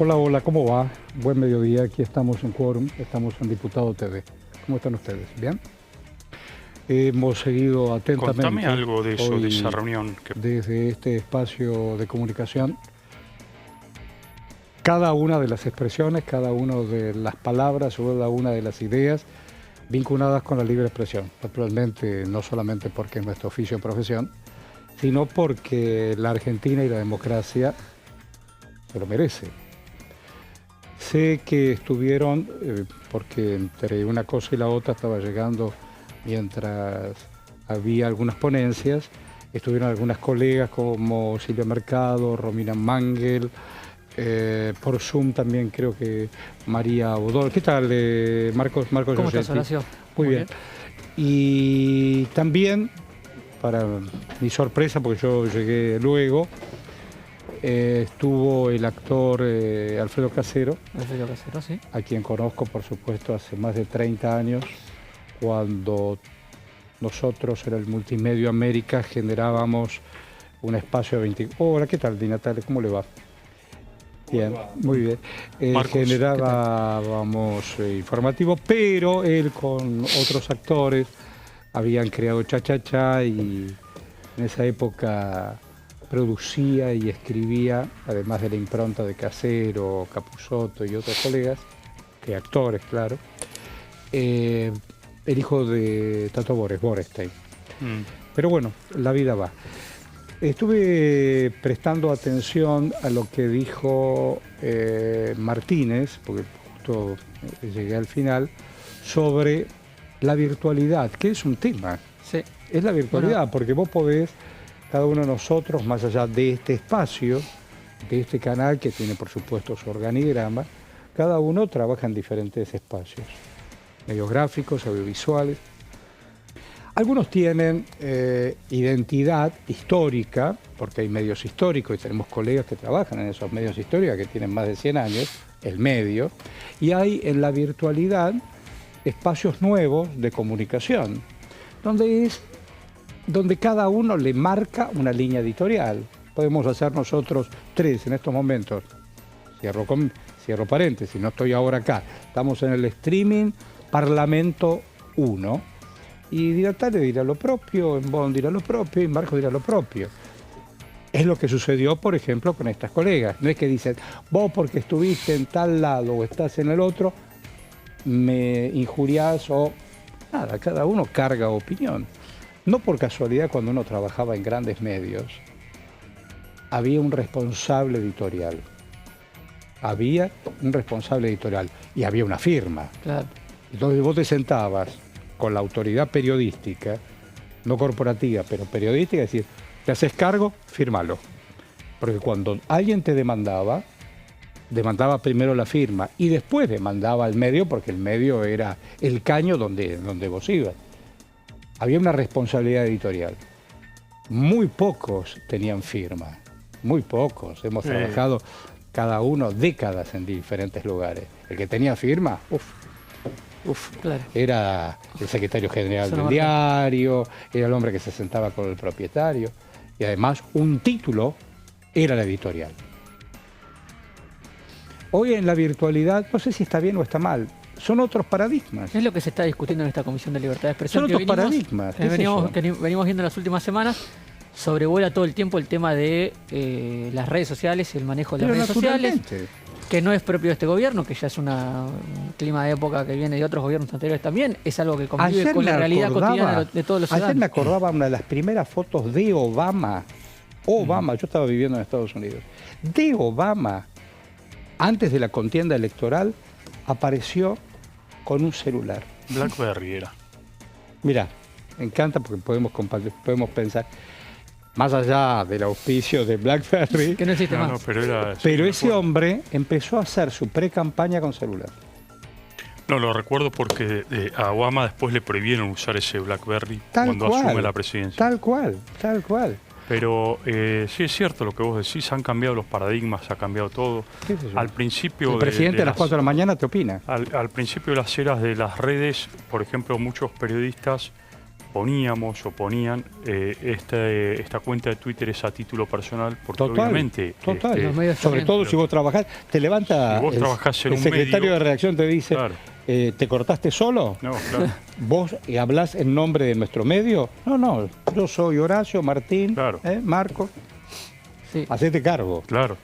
Hola, hola, ¿cómo va? Buen mediodía, aquí estamos en Quórum, estamos en Diputado TV. ¿Cómo están ustedes? ¿Bien? Hemos seguido Contame atentamente algo de eso, de esa hoy reunión. desde este espacio de comunicación cada una de las expresiones, cada una de las palabras, cada una de las ideas vinculadas con la libre expresión. Naturalmente, no solamente porque es nuestro oficio o profesión, sino porque la Argentina y la democracia se lo merece. Sé que estuvieron, porque entre una cosa y la otra estaba llegando mientras había algunas ponencias, estuvieron algunas colegas como Silvia Mercado, Romina Mangel, por Zoom también creo que María Bodol. ¿Qué tal, Marcos ¿Cómo Giorgetti? estás, Horacio? Muy bien. Y también, para mi sorpresa, porque yo llegué luego, estuvo el actor Alfredo Casero, Sí. a quien conozco, por supuesto, hace más de 30 años, cuando nosotros en el Multimedio América generábamos un espacio de 20... Hola, ¿qué tal, Di Natale? ¿Cómo le va? Bien, muy bien. Generábamos informativo, pero él con otros actores habían creado Cha Cha Cha y en esa época producía y escribía, además de la impronta de Casero, Capusotto y otros colegas, que actores, claro, el hijo de Tato Bores, Borestein. Pero bueno, la vida va. Estuve prestando atención a lo que dijo Martínez, porque justo llegué al final, sobre la virtualidad, que es un tema. Sí. Es la virtualidad, porque vos podés, cada uno de nosotros, más allá de este espacio, de este canal que tiene por supuesto su organigrama, cada uno trabaja en diferentes espacios, medios gráficos, audiovisuales. Algunos tienen identidad histórica, porque hay medios históricos y tenemos colegas que trabajan en esos medios históricos que tienen más de 100 años, el medio, y hay en la virtualidad espacios nuevos de comunicación, donde cada uno le marca una línea editorial. Podemos hacer nosotros tres en estos momentos. Cierro paréntesis, no estoy ahora acá. Estamos en el streaming Parlamento 1. Y Di Natale dirá lo propio, Embón dirá lo propio y Marcos dirá lo propio. Es lo que sucedió, por ejemplo, con estas colegas. No es que dicen, vos porque estuviste en tal lado o estás en el otro, me injuriás o... Nada, cada uno carga opinión. No por casualidad, cuando uno trabajaba en grandes medios, había un responsable editorial. Había un responsable editorial y había una firma. Claro. Entonces vos te sentabas con la autoridad periodística, no corporativa, pero periodística, es decir, te haces cargo, fírmalo. Porque cuando alguien te demandaba primero la firma y después demandaba al medio, porque el medio era el caño donde vos ibas. Había una responsabilidad editorial. Muy pocos tenían firma, muy pocos. Hemos trabajado cada uno décadas en diferentes lugares. El que tenía firma, Claro. Era el secretario general del diario, era el hombre que se sentaba con el propietario y además un título era la editorial. Hoy en la virtualidad, no sé si está bien o está mal, son otros paradigmas. Es lo que se está discutiendo en esta Comisión de Libertad de Expresión. Son otros paradigmas. Venimos viendo en las últimas semanas, sobrevuela todo el tiempo el tema de las redes sociales y el manejo de las redes sociales, que no es propio de este gobierno, que ya es un clima de época que viene de otros gobiernos anteriores también, es algo que convive con la realidad cotidiana de todos los ciudadanos. Ayer me acordaba una de las primeras fotos de Obama, yo estaba viviendo en Estados Unidos, de Obama, antes de la contienda electoral, apareció con un celular. BlackBerry era. Mirá, me encanta porque podemos pensar, más allá del auspicio de BlackBerry, que no existe más. No, pero ese hombre empezó a hacer su pre-campaña con celular. No, lo recuerdo porque a Obama después le prohibieron usar ese BlackBerry cuando asume la presidencia. Tal cual. Pero sí es cierto lo que vos decís, han cambiado los paradigmas, ha cambiado todo. Al principio... El presidente a las 4 de la mañana te opina. Al principio de las eras de las redes, por ejemplo, muchos periodistas poníamos o ponían esta cuenta de Twitter es a título personal, porque Total, obviamente... total. Sobre todo si vos trabajás, te levanta si vos trabajás en el un secretario medio, de redacción, te dice, claro. ¿te cortaste solo? No, claro. ¿Vos hablás en nombre de nuestro medio? No, yo soy Horacio, Martín, Claro. Marco. Sí. Hacete cargo. Claro.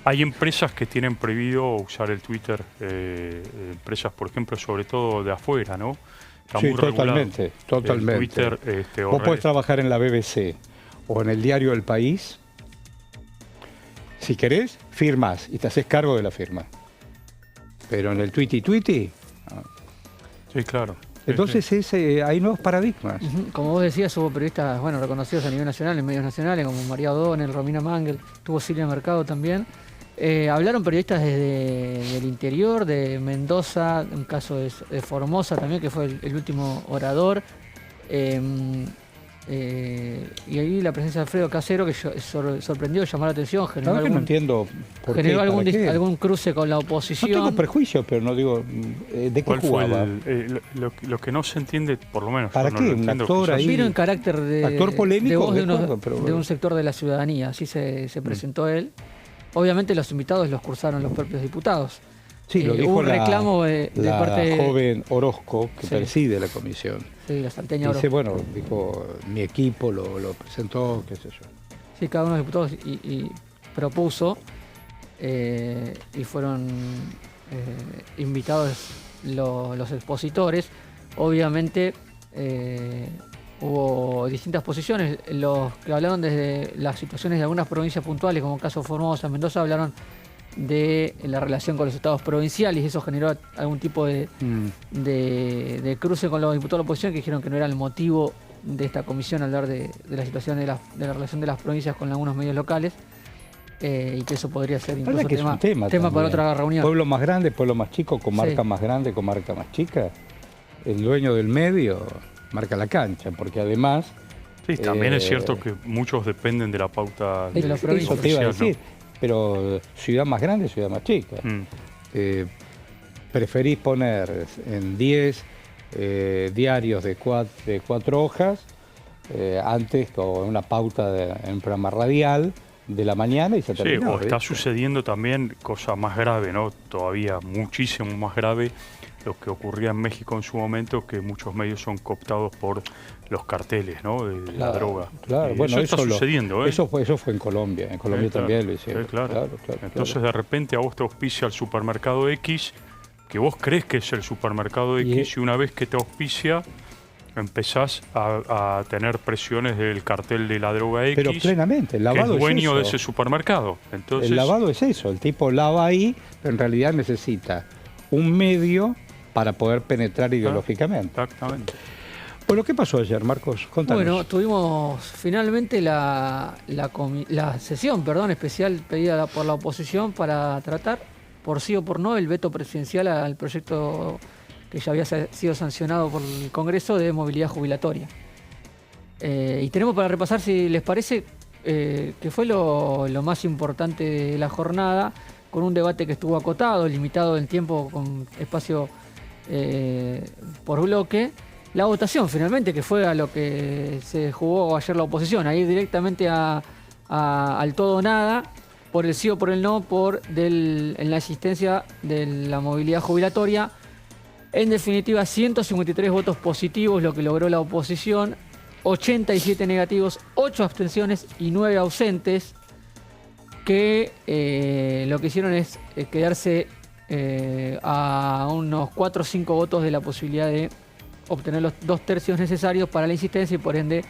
Hay empresas que tienen prohibido usar el Twitter, empresas, por ejemplo, sobre todo de afuera, ¿no? Está Sí, muy regulado. totalmente. El Twitter, Vos podés trabajar en la BBC o en el diario El País. Si querés, firmás y te haces cargo de la firma. Pero en el Twitty, Sí, claro. entonces hay nuevos paradigmas. Como vos decías, hubo periodistas reconocidos a nivel nacional, en medios nacionales, como María O'Donnell, Romina Mangel, tuvo Silvia Mercado también. Hablaron periodistas desde el interior, de Mendoza, un caso de Formosa también, que fue el último orador. Y ahí la presencia de Alfredo Casero, que sorprendió, llamó la atención, generó, no entiendo por qué, generó qué. algún cruce con la oposición. No tengo prejuicios, pero no digo de qué jugaba. Lo que no se entiende, por lo menos. ¿Para no qué? lo Un entiendo, actor ahí. Vino en carácter de actor polémico, de voz de, pero de un sector de la ciudadanía, así se presentó él. Obviamente los invitados los cursaron los propios diputados. Sí, lo dijo hubo un reclamo de parte joven Orozco, que preside la comisión. Sí, la salteña Dice, Orozco. dijo, mi equipo lo presentó, qué sé yo. Sí, cada uno de los diputados y propuso y fueron invitados los expositores. Obviamente hubo distintas posiciones. Los que hablaron desde las situaciones de algunas provincias puntuales, como el caso Formosa, Mendoza, hablaron de la relación con los estados provinciales y eso generó algún tipo de cruce con los diputados de la oposición, que dijeron que no era el motivo de esta comisión hablar de la situación de la relación de las provincias con algunos medios locales y que eso podría ser incluso tema para otra reunión. Pueblo más grande, pueblo más chico, comarca más grande, comarca más chica. El dueño del medio marca la cancha, porque además... Sí, también es cierto que muchos dependen de la pauta de la provincia. Eso te iba a decir. ¿No? Pero ciudad más grande, ciudad más chica. Preferís poner en 10 diarios de 4 hojas, antes con una pauta en un programa radial de la mañana y se terminó. Sí, o está sucediendo también cosa más grave, ¿no? Todavía muchísimo más grave lo que ocurría en México en su momento, que muchos medios son cooptados por los carteles, ¿no? De la droga. Claro, bueno, eso está sucediendo, ¿eh? Eso fue en Colombia. En Colombia también lo hicieron. Claro. Entonces de repente a vos te auspicia el supermercado X, que vos crees que es el supermercado X, y una vez que te auspicia, empezás a tener presiones del cartel de la droga X, pero plenamente, el lavado que es dueño es eso. de ese supermercado. Entonces, el lavado es eso, el tipo lava ahí, pero en realidad necesita un medio para poder penetrar ideológicamente. Exactamente. Bueno, ¿qué pasó ayer, Marcos? Contanos. Bueno, tuvimos finalmente la sesión especial pedida por la oposición para tratar, por sí o por no, el veto presidencial al proyecto que ya había sido sancionado por el Congreso de movilidad jubilatoria. Y tenemos para repasar, si les parece, que fue lo más importante de la jornada, con un debate que estuvo acotado, limitado en tiempo, con espacio por bloque. La votación finalmente, que fue a lo que se jugó ayer la oposición, a ir directamente al todo o nada, por el sí o por el no, en la existencia de la movilidad jubilatoria. En definitiva, 153 votos positivos, lo que logró la oposición, 87 negativos, 8 abstenciones y 9 ausentes, que lo que hicieron es quedarse a unos 4 o 5 votos de la posibilidad de obtener los 2/3 necesarios para la insistencia y por ende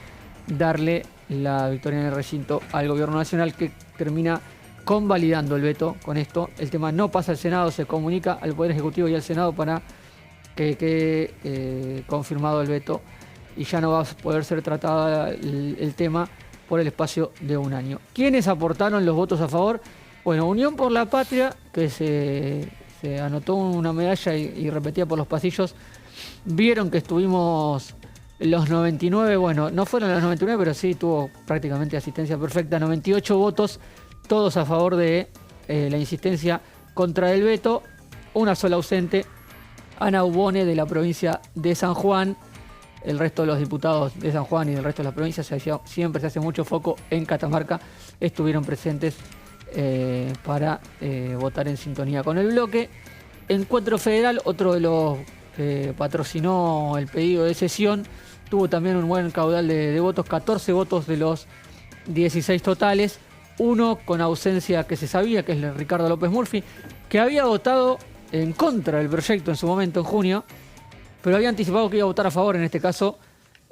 darle la victoria en el recinto al gobierno nacional, que termina convalidando el veto. Con esto el tema no pasa al Senado, se comunica al Poder Ejecutivo y al Senado para que quede confirmado el veto y ya no va a poder ser tratado el tema por el espacio de un año. ¿Quiénes aportaron los votos a favor? Bueno, Unión por la Patria, que se anotó una medalla y repetía por los pasillos. Vieron que estuvimos los 99, bueno, no fueron los 99, pero sí tuvo prácticamente asistencia perfecta, 98 votos, todos a favor de la insistencia contra el veto, una sola ausente, Ana Ubone, de la provincia de San Juan, el resto de los diputados de San Juan y del resto de las provincias, siempre se hace mucho foco en Catamarca, estuvieron presentes para votar en sintonía con el bloque. Encuentro Federal, otro de los que patrocinó el pedido de sesión, tuvo también un buen caudal de votos, 14 votos de los 16 totales, uno con ausencia que se sabía, que es el de Ricardo López Murphy, que había votado en contra del proyecto en su momento, en junio, pero había anticipado que iba a votar a favor en este caso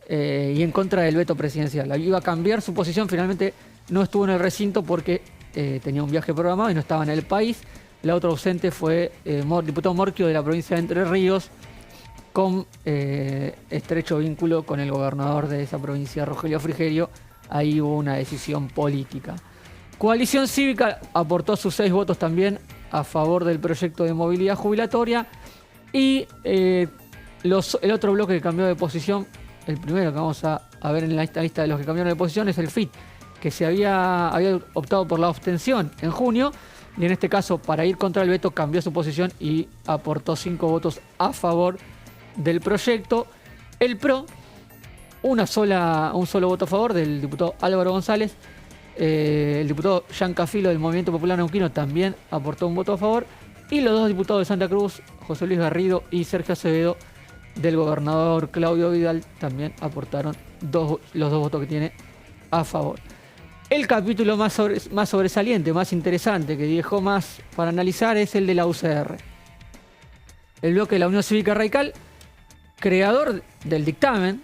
y en contra del veto presidencial. Iba a cambiar su posición, finalmente no estuvo en el recinto porque tenía un viaje programado y no estaba en el país. La otra ausente fue el diputado Morquio de la provincia de Entre Ríos, con estrecho vínculo con el gobernador de esa provincia, Rogelio Frigerio. Ahí hubo una decisión política. Coalición Cívica aportó sus 6 votos también a favor del proyecto de movilidad jubilatoria. Y el otro bloque que cambió de posición, el primero que vamos a ver en esta lista de los que cambiaron de posición, es el FIT, que se había optado por la abstención en junio. Y en este caso, para ir contra el veto, cambió su posición y aportó 5 votos a favor del proyecto. El PRO, un solo voto a favor del diputado Álvaro González. El diputado Jean Cafilo del Movimiento Popular Neuquino también aportó un voto a favor. Y los 2 diputados de Santa Cruz, José Luis Garrido y Sergio Acevedo, del gobernador Claudio Vidal, también aportaron los 2 votos que tiene a favor. El capítulo más sobresaliente, más interesante, que dejó más para analizar, es el de la UCR. El bloque de la Unión Cívica Radical, creador del dictamen,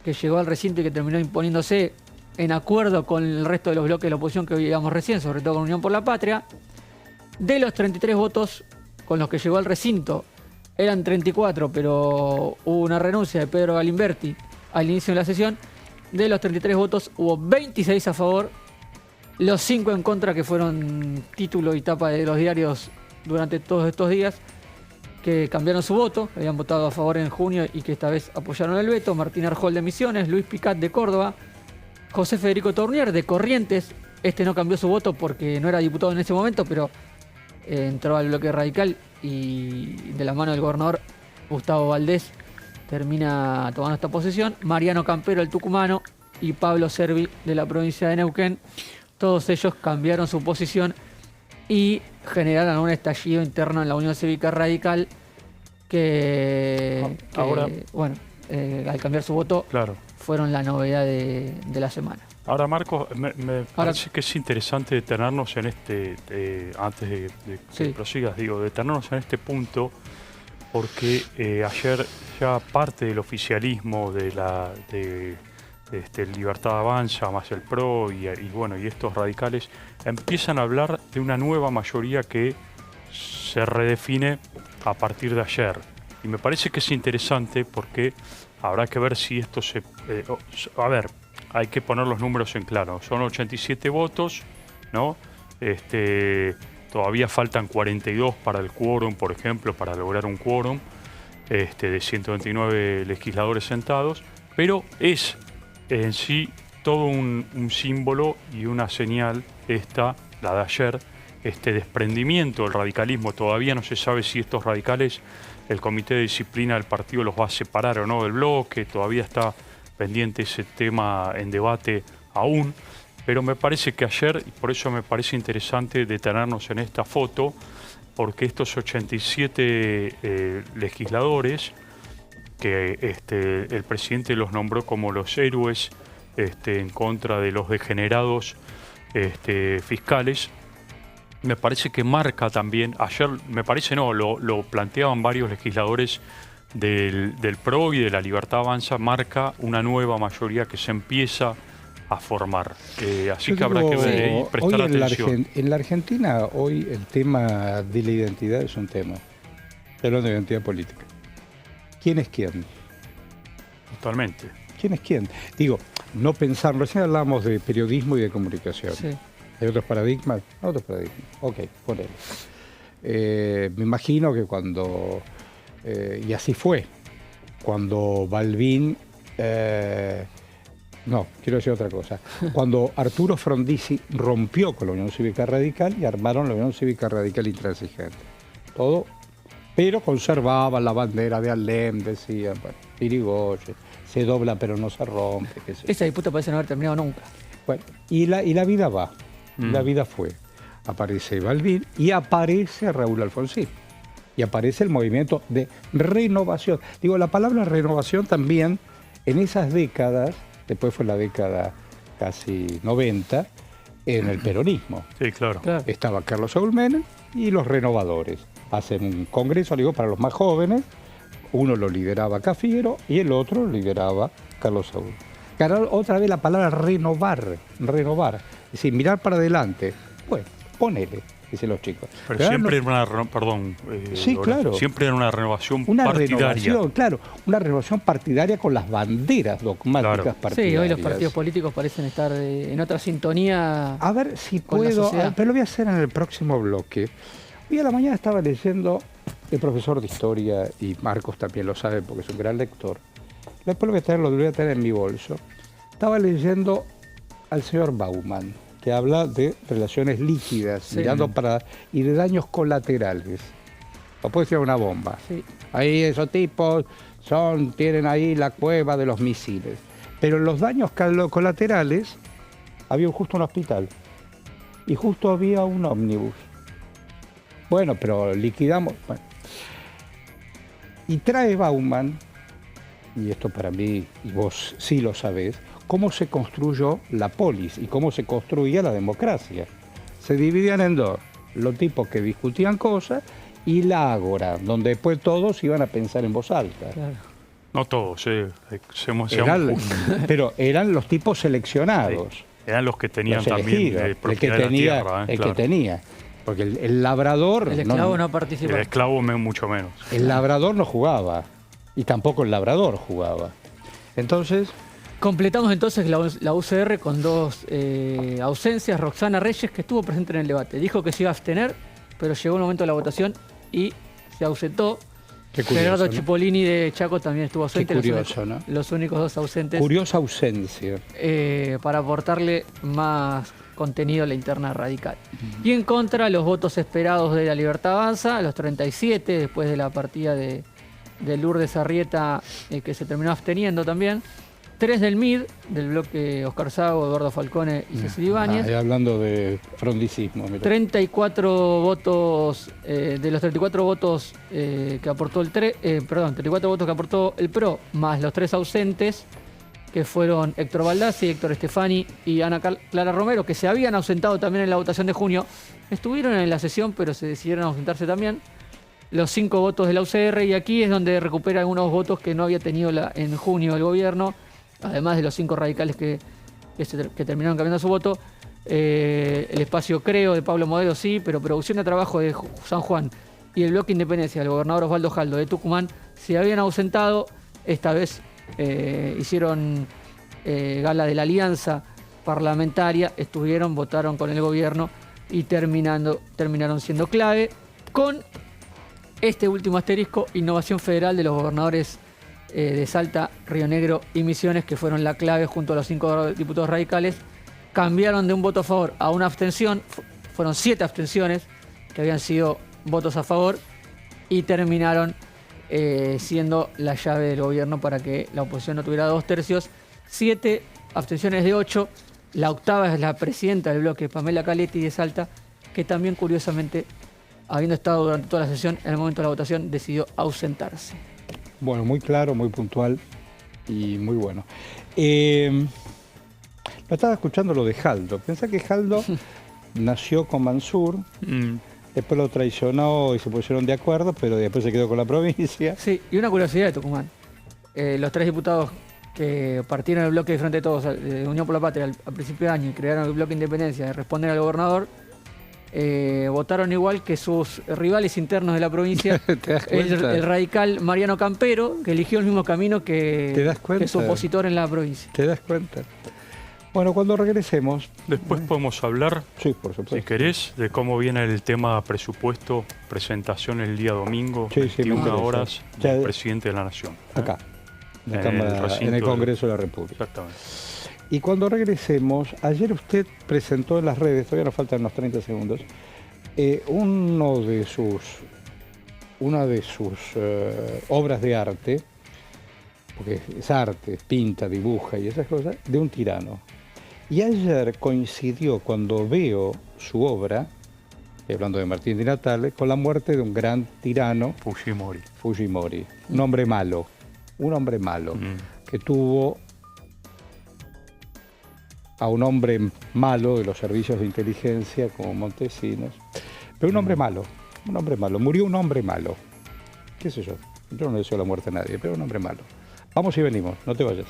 que llegó al recinto y que terminó imponiéndose en acuerdo con el resto de los bloques de la oposición que veíamos recién, sobre todo con Unión por la Patria. De los 33 votos con los que llegó al recinto, eran 34, pero hubo una renuncia de Pedro Galimberti al inicio de la sesión. De los 33 votos hubo 26 a favor, los 5 en contra, que fueron título y tapa de los diarios durante todos estos días, que cambiaron su voto, habían votado a favor en junio y que esta vez apoyaron el veto. Martín Arjol de Misiones, Luis Picat de Córdoba, José Federico Tournier de Corrientes. Este no cambió su voto porque no era diputado en ese momento, pero entró al bloque radical y de la mano del gobernador Gustavo Valdés termina tomando esta posición. Mariano Campero, el tucumano, y Pablo Servi de la provincia de Neuquén. Todos ellos cambiaron su posición y generaron un estallido interno en la Unión Cívica Radical al cambiar su voto, claro, fueron la novedad de la semana. Ahora, Marcos, me parece que es interesante detenernos en antes de que prosigas, detenernos en este punto, porque ayer ya parte del oficialismo de Libertad Avanza, más el PRO y estos radicales empiezan a hablar de una nueva mayoría que se redefine a partir de ayer. Y me parece que es interesante porque habrá que ver si esto se... hay que poner los números en claro. Son 87 votos, ¿no? Todavía faltan 42 para el quórum, por ejemplo, para lograr un quórum de 129 legisladores sentados, pero es en sí todo un símbolo y una señal la de ayer, este desprendimiento del radicalismo. Todavía no se sabe si estos radicales, el Comité de Disciplina del partido los va a separar o no del bloque, todavía está pendiente ese tema en debate aún, pero me parece que ayer, y por eso me parece interesante detenernos en esta foto, porque estos 87 legisladores, que el presidente los nombró como los héroes en contra de los degenerados fiscales, me parece que marca también, ayer lo planteaban varios legisladores del PRO y de la Libertad Avanza, marca una nueva mayoría que se empieza a formar. Así que habrá que ver y prestar atención. En la Argentina hoy el tema de la identidad es un tema. Hablando de identidad política. ¿Quién es quién? Totalmente. ¿Quién es quién? Digo, no pensar, recién hablamos de periodismo y de comunicación. Sí. ¿Hay otros paradigmas? Otros paradigmas. Ok, ponele. Me imagino que cuando... y así fue. Cuando Balbín... no, quiero decir otra cosa. Cuando Arturo Frondizi rompió con la Unión Cívica Radical y armaron la Unión Cívica Radical Intransigente. Todo Pero conservaban la bandera de Alem, decían, bueno, Irigoyen, se dobla pero no se rompe. Qué sé yo. Esa disputa parece no haber terminado nunca. Bueno, y la vida va, la vida fue. Aparece Balbín y aparece Raúl Alfonsín. Y aparece el movimiento de renovación. Digo, la palabra renovación también, en esas décadas, después fue la década casi 90, en el peronismo. Sí, claro. Estaba Carlos Saúl Menem y los renovadores. Hacen un congreso, digo, para los más jóvenes. Uno lo lideraba Cafiero y el otro lo lideraba Carlos Saúl. Otra vez la palabra renovar. Es decir, mirar para adelante. Bueno, ponele, dicen los chicos. Pero siempre era una, perdón, sí, claro. Siempre era una renovación partidaria. Renovación, claro, una renovación partidaria con las banderas dogmáticas partidarias. Sí, hoy los partidos políticos parecen estar en otra sintonía. A ver si puedo, pero lo voy a hacer en el próximo bloque. Hoy a la mañana estaba leyendo el profesor de historia, y Marcos también lo sabe porque es un gran lector. Después lo voy a tener en mi bolso. Estaba leyendo al señor Bauman, que habla de relaciones líquidas, mirando y de daños colaterales. O puede ser una bomba. Sí. Ahí esos tipos tienen ahí la cueva de los misiles. Pero en los daños colaterales había justo un hospital y justo había un ómnibus. Bueno, pero liquidamos. Bueno. Y trae Bauman, y esto para mí, y vos sí lo sabés, cómo se construyó la polis y cómo se construía la democracia. Se dividían en dos, los tipos que discutían cosas y la ágora, donde después todos iban a pensar en voz alta. Claro. No todos, pero eran los tipos seleccionados. Sí. Eran los que tenían los también propiedad de la tierra. El que tenía. Porque el labrador... El esclavo no participaba. El esclavo mucho menos. El labrador no jugaba. Y tampoco el labrador jugaba. Entonces... Completamos entonces la UCR con dos ausencias. Roxana Reyes, que estuvo presente en el debate. Dijo que se iba a abstener, pero llegó el momento de la votación y se ausentó. Qué curioso, Gerardo ¿no? Cipollini de Chaco también estuvo ausente. Qué curioso, ¿no? Los únicos dos ausentes. Curiosa ausencia. Para aportarle más contenido a la interna radical. Y en contra, los votos esperados de La Libertad Avanza, los 37, después de la partida de Lourdes Arrieta, que se terminó absteniendo también. 3 del MID, del bloque Oscar Sago, Eduardo Falcone y Cecilia Ibáñez. Hablando de frondicismo. Mira. 34 votos, de los 34 votos que aportó 34 votos que aportó el PRO, más los 3 ausentes, que fueron Héctor Baldassi, Héctor Estefani y Ana Clara Romero, que se habían ausentado también en la votación de junio. Estuvieron en la sesión, pero se decidieron ausentarse también. Los 5 votos de la UCR, y aquí es donde recupera algunos votos que no había tenido en junio el gobierno, además de los 5 radicales que terminaron cambiando su voto. El espacio Creo de Pablo Modelo sí, pero Producción de Trabajo de San Juan y el bloque Independencia del gobernador Osvaldo Jaldo de Tucumán se habían ausentado. Esta vez hicieron gala de la alianza parlamentaria, votaron con el gobierno y terminaron siendo clave con este último asterisco: innovación federal de los gobernadores de Salta, Río Negro y Misiones, que fueron la clave junto a los 5 diputados radicales. Cambiaron de un voto a favor a una abstención, fueron 7 abstenciones que habían sido votos a favor y terminaron siendo la llave del gobierno para que la oposición no tuviera 2/3. 7 abstenciones de 8, la octava es la presidenta del bloque, Pamela Caletti de Salta, que también curiosamente, habiendo estado durante toda la sesión, en el momento de la votación decidió ausentarse. Bueno, muy claro, muy puntual y muy bueno. Lo estaba escuchando lo de Jaldo. Pensá que Jaldo nació con Mansur, después lo traicionó y se pusieron de acuerdo, pero después se quedó con la provincia. Sí, y una curiosidad de Tucumán. Los 3 diputados que partieron el bloque de Frente de Todos, de Unión por la Patria, al principio de año, y crearon el bloque Independencia de responder al gobernador, votaron igual que sus rivales internos de la provincia. ¿Te das cuenta? El radical Mariano Campero, que eligió el mismo camino que su opositor en la provincia. ¿Te das cuenta? Bueno, cuando regresemos... Después podemos hablar, sí, por supuesto, si querés, de cómo viene el tema presupuesto, presentación el día domingo, sí, 21 horas, del presidente de la Nación. Acá, en el Congreso de la República. Exactamente. Y cuando regresemos, ayer usted presentó en las redes, todavía nos faltan unos 30 segundos, uno de sus una de sus obras de arte, porque es arte, pinta, dibuja y esas cosas, de un tirano. Y ayer coincidió, cuando veo su obra, hablando de Martín Di Natale, con la muerte de un gran tirano, Fujimori, un hombre malo, que tuvo a un hombre malo de los servicios de inteligencia como Montesinos, pero un hombre malo, murió un hombre malo, qué sé yo no deseo la muerte a nadie, pero un hombre malo. Vamos y venimos, no te vayas.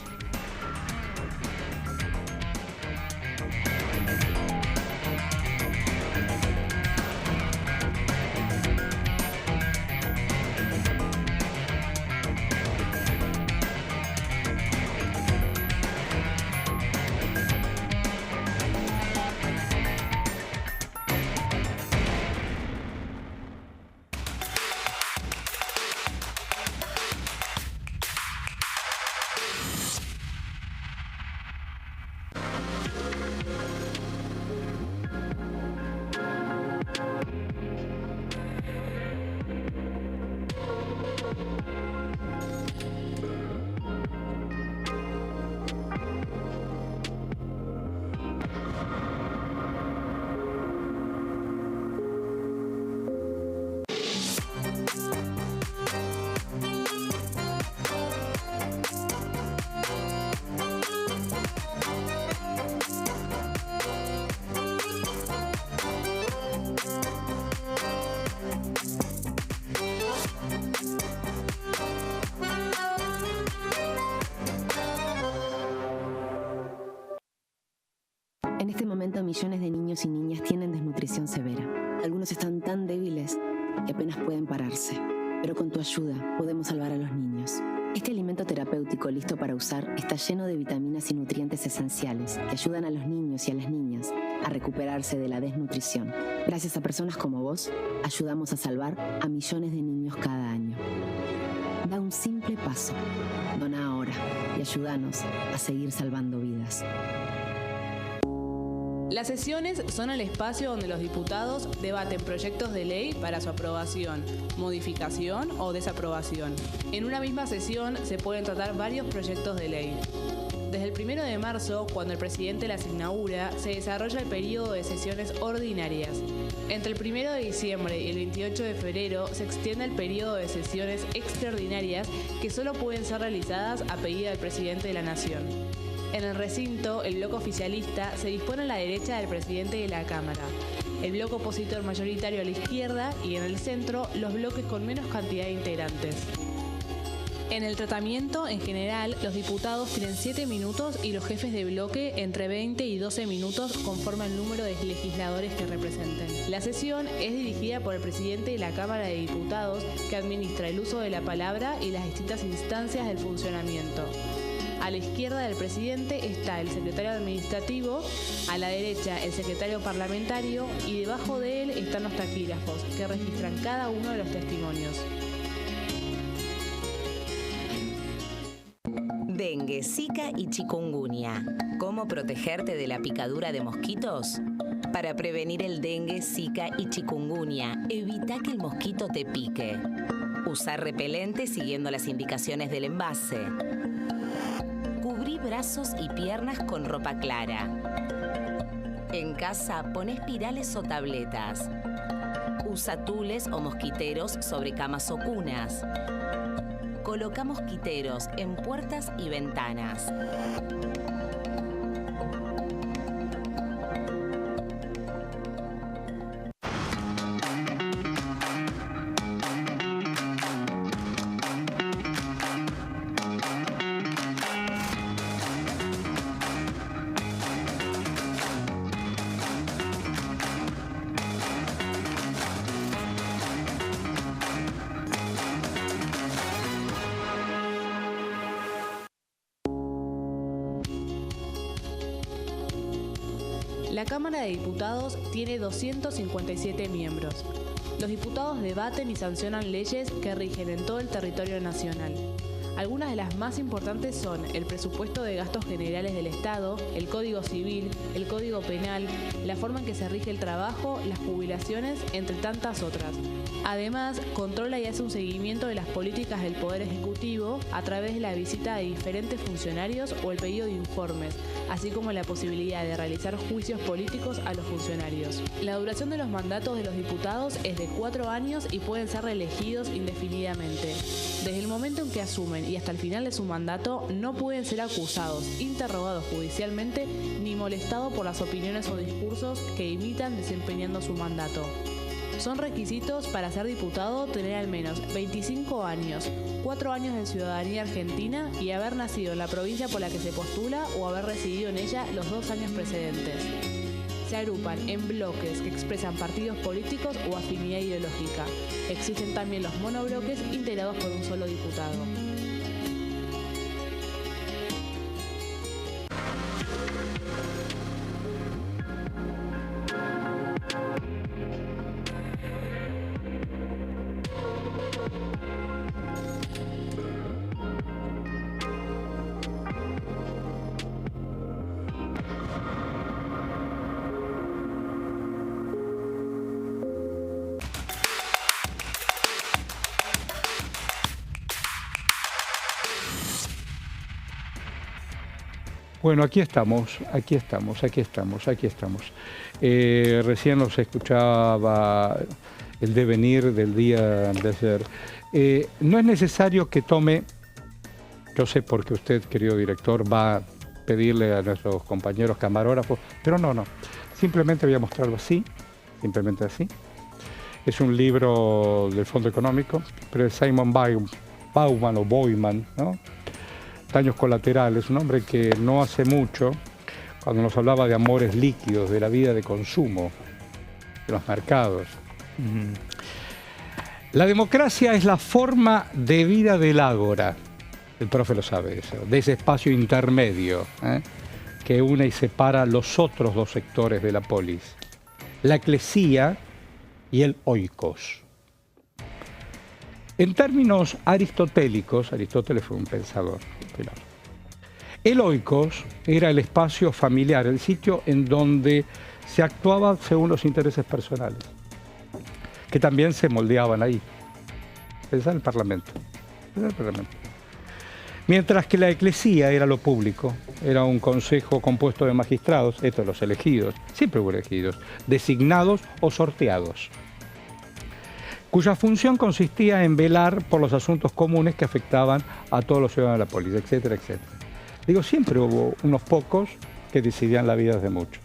En este momento, millones de niños y niñas tienen desnutrición severa. Algunos están tan débiles que apenas pueden pararse. Pero con tu ayuda podemos salvar a los niños. Este alimento terapéutico listo para usar está lleno de vitaminas y nutrientes esenciales que ayudan a los niños y a las niñas a recuperarse de la desnutrición. Gracias a personas como vos, ayudamos a salvar a millones de niños cada año. Da un simple paso. Dona ahora y ayúdanos a seguir salvando vidas. Las sesiones son el espacio donde los diputados debaten proyectos de ley para su aprobación, modificación o desaprobación. En una misma sesión se pueden tratar varios proyectos de ley. Desde el 1 de marzo, cuando el presidente las inaugura, se desarrolla el periodo de sesiones ordinarias. Entre el 1 de diciembre y el 28 de febrero se extiende el periodo de sesiones extraordinarias que solo pueden ser realizadas a pedido del presidente de la Nación. En el recinto, el bloque oficialista se dispone a la derecha del presidente de la Cámara, el bloque opositor mayoritario a la izquierda y en el centro los bloques con menos cantidad de integrantes. En el tratamiento, en general, los diputados tienen 7 minutos y los jefes de bloque entre 20 y 12 minutos conforme al número de legisladores que representen. La sesión es dirigida por el presidente de la Cámara de Diputados, que administra el uso de la palabra y las distintas instancias del funcionamiento. A la izquierda del presidente está el secretario administrativo, a la derecha el secretario parlamentario y debajo de él están los taquígrafos, que registran cada uno de los testimonios. Dengue, Zika y chikungunya. ¿Cómo protegerte de la picadura de mosquitos? Para prevenir el dengue, Zika y chikungunya, evita que el mosquito te pique. Usar repelente siguiendo las indicaciones del envase. Cubrí brazos y piernas con ropa clara. En casa, pon espirales o tabletas. Usa tules o mosquiteros sobre camas o cunas. Coloca mosquiteros en puertas y ventanas. La Cámara de Diputados tiene 257 miembros. Los diputados debaten y sancionan leyes que rigen en todo el territorio nacional. Algunas de las más importantes son el presupuesto de gastos generales del Estado, el Código Civil, el Código Penal, la forma en que se rige el trabajo, las jubilaciones, entre tantas otras. Además, controla y hace un seguimiento de las políticas del Poder Ejecutivo a través de la visita de diferentes funcionarios o el pedido de informes, así como la posibilidad de realizar juicios políticos a los funcionarios. La duración de los mandatos de los diputados es de 4 años y pueden ser reelegidos indefinidamente. Desde el momento en que asumen y hasta el final de su mandato, no pueden ser acusados, interrogados judicialmente ni molestados por las opiniones o discursos que imitan desempeñando su mandato. Son requisitos para ser diputado tener al menos 25 años, 4 años de ciudadanía argentina y haber nacido en la provincia por la que se postula o haber residido en ella los 2 años precedentes. Se agrupan en bloques que expresan partidos políticos o afinidad ideológica. Existen también los monobloques integrados por un solo diputado. Bueno, aquí estamos. Recién nos escuchaba el devenir del día de ayer. No es necesario que tome, yo sé porque usted, querido director, va a pedirle a nuestros compañeros camarógrafos, pero no. Simplemente voy a mostrarlo así, simplemente así. Es un libro del Fondo Económico, pero es Simon Bauman o Boyman, ¿no? Daños colaterales, un hombre que no hace mucho, cuando nos hablaba de amores líquidos, de la vida de consumo, de los mercados. La democracia es la forma de vida del ágora, el profe lo sabe eso, de ese espacio intermedio que une y separa los otros 2 sectores de la polis, la eclesía y el oikos. En términos aristotélicos, Aristóteles fue un pensador, el oikos era el espacio familiar, el sitio en donde se actuaba según los intereses personales, que también se moldeaban ahí. Pensá en el Parlamento. Mientras que la eclesía era lo público, era un consejo compuesto de magistrados, estos los elegidos, siempre hubo elegidos, designados o sorteados, cuya función consistía en velar por los asuntos comunes que afectaban a todos los ciudadanos de la polis, etcétera, etcétera. Digo, siempre hubo unos pocos que decidían la vida de muchos.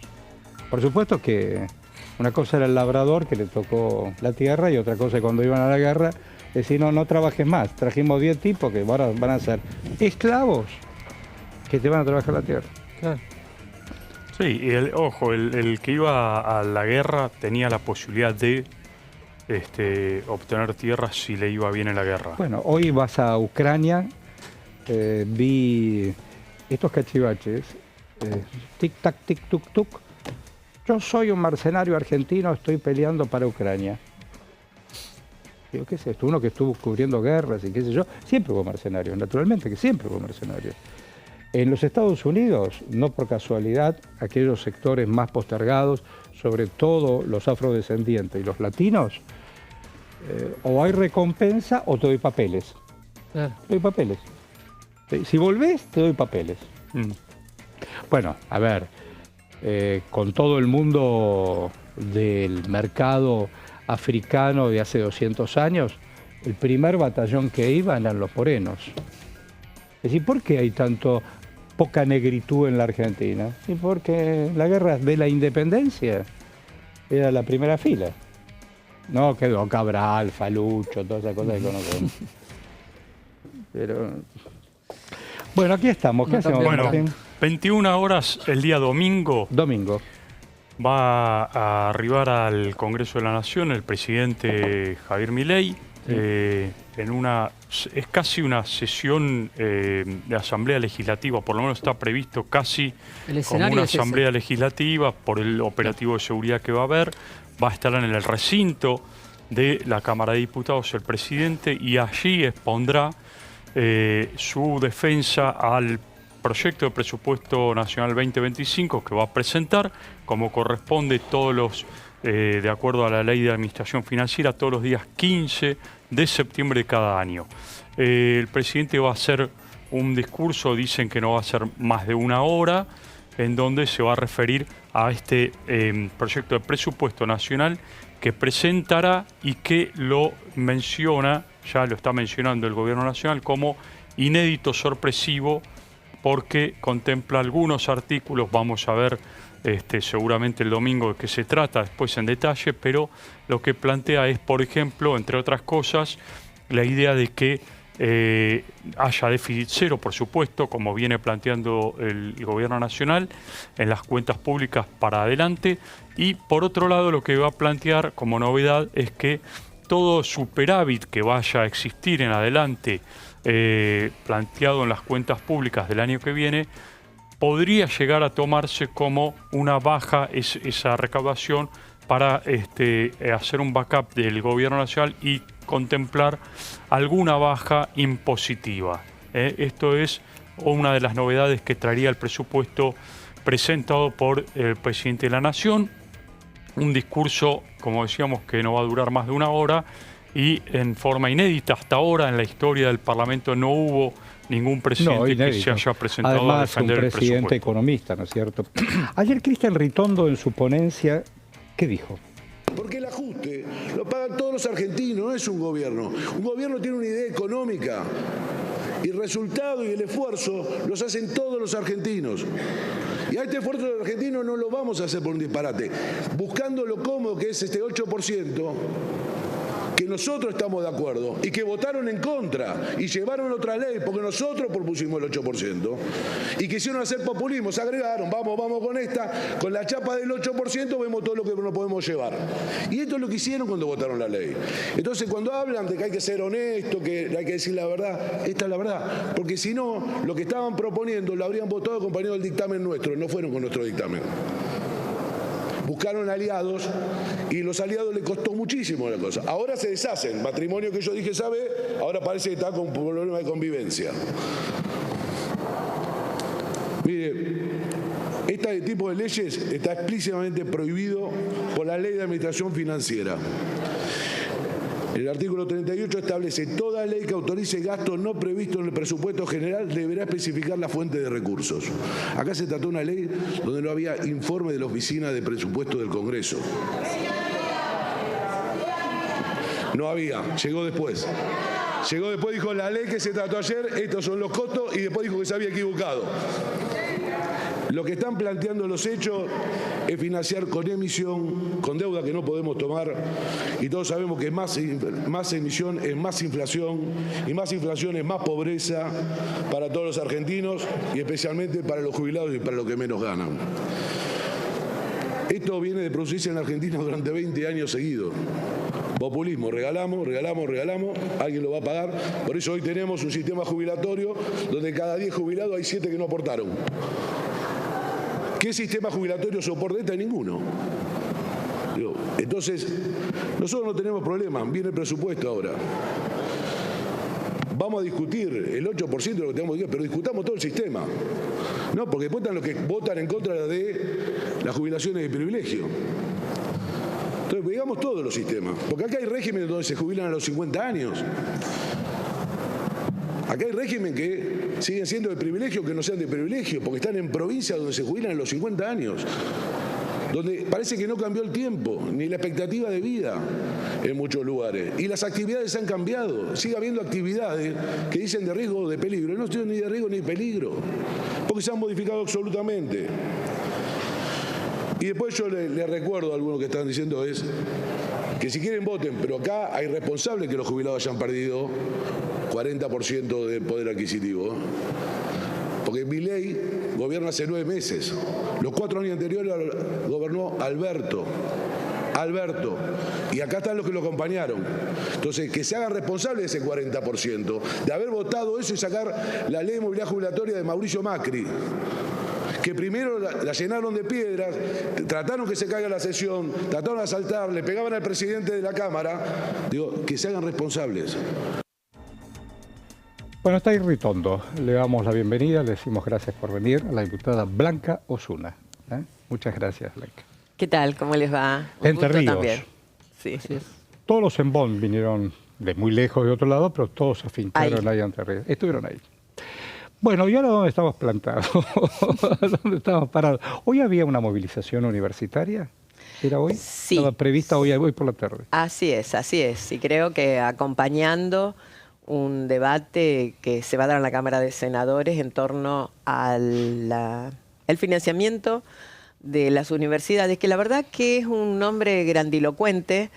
Por supuesto que una cosa era el labrador que le tocó la tierra y otra cosa cuando iban a la guerra, decir, no trabajes más, trajimos 10 tipos que ahora van a ser esclavos que te van a trabajar la tierra. Claro. Sí, y el que iba a la guerra tenía la posibilidad de obtener tierras si le iba bien en la guerra. Bueno, hoy vas a Ucrania, vi estos cachivaches, tic-tac, tic-tuc-tuc. Yo soy un mercenario argentino, estoy peleando para Ucrania. Digo, ¿qué es esto? Uno que estuvo cubriendo guerras y qué sé yo. Siempre hubo mercenarios, naturalmente que siempre hubo mercenarios. En los Estados Unidos, no por casualidad, aquellos sectores más postergados, sobre todo los afrodescendientes y los latinos, o hay recompensa o te doy papeles. Te doy papeles. Si volvés, te doy papeles. Bueno, a ver, con todo el mundo del mercado africano de hace 200 años, el primer batallón que iban eran los morenos. Es decir, ¿por qué hay poca negritud en la Argentina? Y porque la guerra de la independencia era la primera fila. No quedó Cabral, Falucho, todas esas cosas que conocemos. Pero bueno, aquí estamos. ¿Qué hacemos? Bueno, 21 horas el día domingo. Va a arribar al Congreso de la Nación el presidente Javier Milei. Es casi una sesión de asamblea legislativa, por lo menos está previsto casi como una asamblea legislativa por el operativo de seguridad que va a haber. Va a estar en el recinto de la Cámara de Diputados el presidente y allí expondrá su defensa al proyecto de presupuesto nacional 2025 que va a presentar, como corresponde todos los, de acuerdo a la ley de administración financiera, todos los días 15 de septiembre de cada año. El presidente va a hacer un discurso, dicen que no va a ser más de 1 hora, en donde se va a referir a este proyecto de presupuesto nacional que presentará y que lo menciona, ya lo está mencionando el Gobierno Nacional, como inédito, sorpresivo, porque contempla algunos artículos. Vamos a ver seguramente el domingo de qué se trata después en detalle, pero lo que plantea es, por ejemplo, entre otras cosas, la idea de que haya déficit cero, por supuesto, como viene planteando el Gobierno Nacional en las cuentas públicas para adelante, y por otro lado lo que va a plantear como novedad es que todo superávit que vaya a existir en adelante planteado en las cuentas públicas del año que viene podría llegar a tomarse como una baja esa recaudación para hacer un backup del Gobierno Nacional y contemplar alguna baja impositiva. Esto es una de las novedades que traería el presupuesto presentado por el presidente de la Nación. Un discurso, como decíamos, que no va a durar más de 1 hora y en forma inédita. Hasta ahora en la historia del Parlamento no hubo ningún presidente que se haya presentado además, a defender el presupuesto. Un presidente economista, ¿no es cierto? Ayer Cristian Ritondo en su ponencia, ¿qué dijo? Porque el ajuste lo pagan todos los argentinos, no es un gobierno. Un gobierno tiene una idea económica y el resultado y el esfuerzo los hacen todos los argentinos. Y a este esfuerzo de los argentinos no lo vamos a hacer por un disparate. Buscando lo cómodo que es este 8%, que nosotros estamos de acuerdo y que votaron en contra y llevaron otra ley porque nosotros propusimos el 8% y quisieron hacer populismo, se agregaron, vamos con esta, con la chapa del 8% vemos todo lo que nos podemos llevar. Y esto es lo que hicieron cuando votaron la ley. Entonces cuando hablan de que hay que ser honesto, que hay que decir la verdad, esta es la verdad, porque si no, lo que estaban proponiendo lo habrían votado acompañado del dictamen nuestro, no fueron con nuestro dictamen. Buscaron aliados y los aliados les costó muchísimo la cosa. Ahora se deshacen. Matrimonio que yo dije, ¿sabe? Ahora parece que está con un problema de convivencia. Mire, este tipo de leyes está explícitamente prohibido por la Ley de Administración Financiera. El artículo 38 establece: toda ley que autorice gastos no previstos en el presupuesto general deberá especificar la fuente de recursos. Acá se trató de una ley donde no había informe de la Oficina de Presupuesto del Congreso. No había, llegó después. Llegó después, dijo la ley que se trató ayer, estos son los costos, y después dijo que se había equivocado. Lo que están planteando los hechos es financiar con emisión, con deuda que no podemos tomar, y todos sabemos que más emisión es más inflación, y más inflación es más pobreza para todos los argentinos, y especialmente para los jubilados y para los que menos ganan. Esto viene de producirse en Argentina durante 20 años seguidos. Populismo, regalamos, alguien lo va a pagar. Por eso hoy tenemos un sistema jubilatorio donde cada 10 jubilados hay 7 que no aportaron. ¿Qué sistema jubilatorio soporta esta? Ninguno. Entonces, nosotros no tenemos problema, viene el presupuesto ahora. Vamos a discutir el 8% de lo que tenemos que decir, pero discutamos todo el sistema. No, porque después están los que votan en contra de las jubilaciones de privilegio. Entonces, digamos todos los sistemas. Porque acá hay regímenes donde se jubilan a los 50 años. Acá hay régimen que siguen siendo de privilegio, que no sean de privilegio, porque están en provincias donde se jubilan a los 50 años, donde parece que no cambió el tiempo, ni la expectativa de vida en muchos lugares. Y las actividades han cambiado. Sigue habiendo actividades que dicen de riesgo o de peligro. No estoy ni de riesgo ni de peligro, porque se han modificado absolutamente. Y después yo le recuerdo a algunos que están diciendo es que si quieren voten, pero acá hay responsables que los jubilados hayan perdido 40% de poder adquisitivo. Porque Milei gobierna hace 9 meses. Los 4 años anteriores gobernó Alberto. Y acá están los que lo acompañaron. Entonces, que se hagan responsables de ese 40%, de haber votado eso y sacar la ley de movilidad jubilatoria de Mauricio Macri, que primero la llenaron de piedras, trataron que se caiga la sesión, trataron de asaltar, le pegaban al presidente de la Cámara. Digo, que se hagan responsables. Bueno, está ahí Ritondo. Le damos la bienvenida, le decimos gracias por venir a la diputada Blanca Osuna. Muchas gracias, Blanca. ¿Qué tal? ¿Cómo les va? Entre Ríos. También. Sí. Todos los en Bonn vinieron de muy lejos de otro lado, pero todos se afincaron ahí Entre Ríos. Estuvieron ahí. Bueno, ¿y ahora dónde estamos plantados? ¿Dónde estamos parados? Hoy había una movilización universitaria. ¿Era hoy? Sí. Estaba prevista hoy por la tarde. Así es. Y creo que acompañando un debate que se va a dar en la Cámara de Senadores en torno al financiamiento de las universidades, que la verdad que es un nombre grandilocuente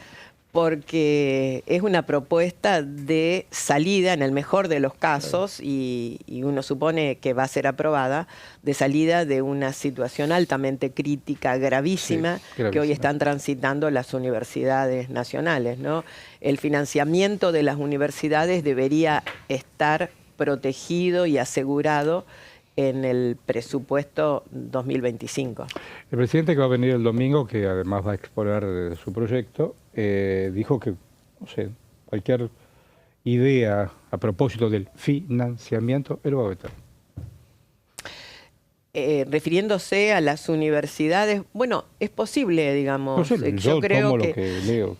porque es una propuesta de salida, en el mejor de los casos, y uno supone que va a ser aprobada, de salida de una situación altamente crítica, gravísima, que hoy están transitando las universidades nacionales, ¿no? El financiamiento de las universidades debería estar protegido y asegurado en el presupuesto 2025. El presidente que va a venir el domingo, que además va a exponer su proyecto, dijo que, no sé, cualquier idea a propósito del financiamiento, él lo va a vetar. Refiriéndose a las universidades, bueno, es posible, digamos. No sé, yo creo que, lo que leo.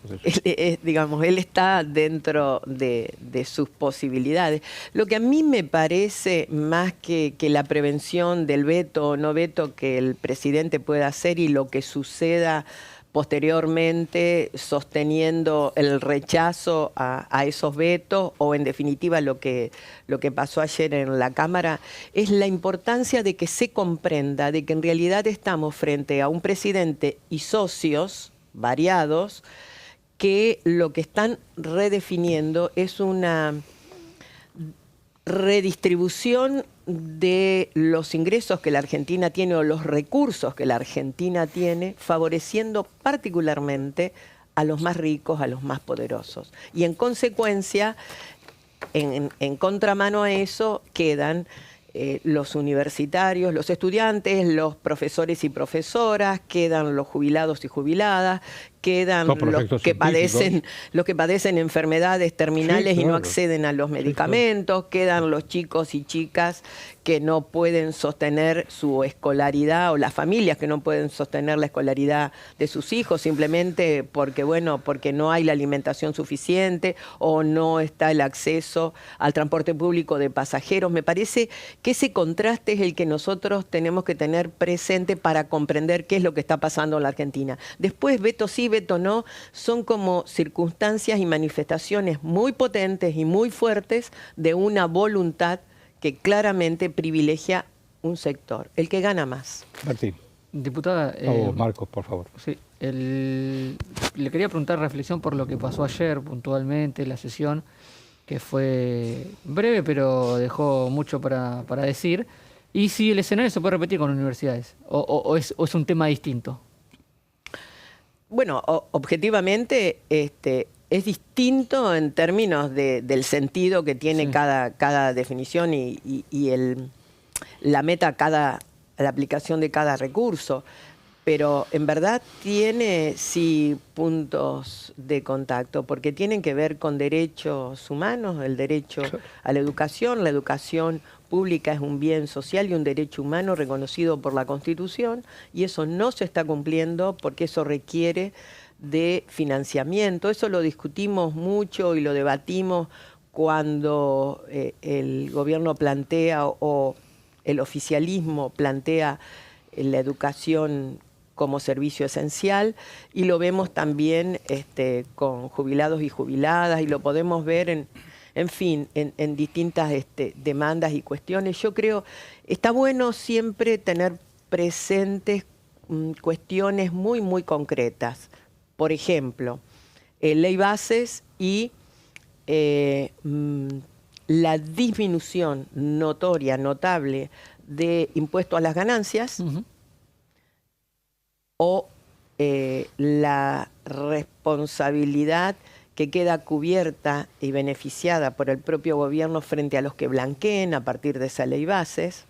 Digamos, él está dentro de sus posibilidades. Lo que a mí me parece, más que la prevención del veto o no veto que el presidente pueda hacer y lo que suceda posteriormente sosteniendo el rechazo a esos vetos, o en definitiva lo que pasó ayer en la Cámara, es la importancia de que se comprenda de que en realidad estamos frente a un presidente y socios variados que lo que están redefiniendo es una redistribución de los ingresos que la Argentina tiene o los recursos que la Argentina tiene, favoreciendo particularmente a los más ricos, a los más poderosos. Y en consecuencia, en contramano a eso, quedan los universitarios, los estudiantes, los profesores y profesoras, quedan los jubilados y jubiladas, quedan los que padecen enfermedades terminales y no acceden a los medicamentos, quedan los chicos y chicas que no pueden sostener su escolaridad, o las familias que no pueden sostener la escolaridad de sus hijos simplemente porque no hay la alimentación suficiente o no está el acceso al transporte público de pasajeros. Me parece que ese contraste es el que nosotros tenemos que tener presente para comprender qué es lo que está pasando en la Argentina. Después, veto sí, veto no, son como circunstancias y manifestaciones muy potentes y muy fuertes de una voluntad que claramente privilegia un sector, el que gana más. Martín. Diputada... Marcos, por favor. Sí, le quería preguntar reflexión por lo que pasó ayer puntualmente, la sesión, que fue breve pero dejó mucho para decir, y si el escenario se puede repetir con universidades, o es un tema distinto. Bueno, objetivamente es distinto en términos del sentido que tiene cada definición y la meta, la aplicación de cada recurso. Pero en verdad tiene sí puntos de contacto, porque tienen que ver con derechos humanos, el derecho a la educación pública es un bien social y un derecho humano reconocido por la Constitución, y eso no se está cumpliendo porque eso requiere de financiamiento. Eso lo discutimos mucho y lo debatimos cuando el gobierno plantea o el oficialismo plantea la educación como servicio esencial, y lo vemos también con jubilados y jubiladas, y lo podemos ver en distintas demandas y cuestiones. Yo creo, está bueno siempre tener presentes cuestiones muy, muy concretas. Por ejemplo, ley bases y la disminución notoria, notable, de impuesto a las ganancias, o la responsabilidad que queda cubierta y beneficiada por el propio gobierno frente a los que blanqueen a partir de esa ley bases,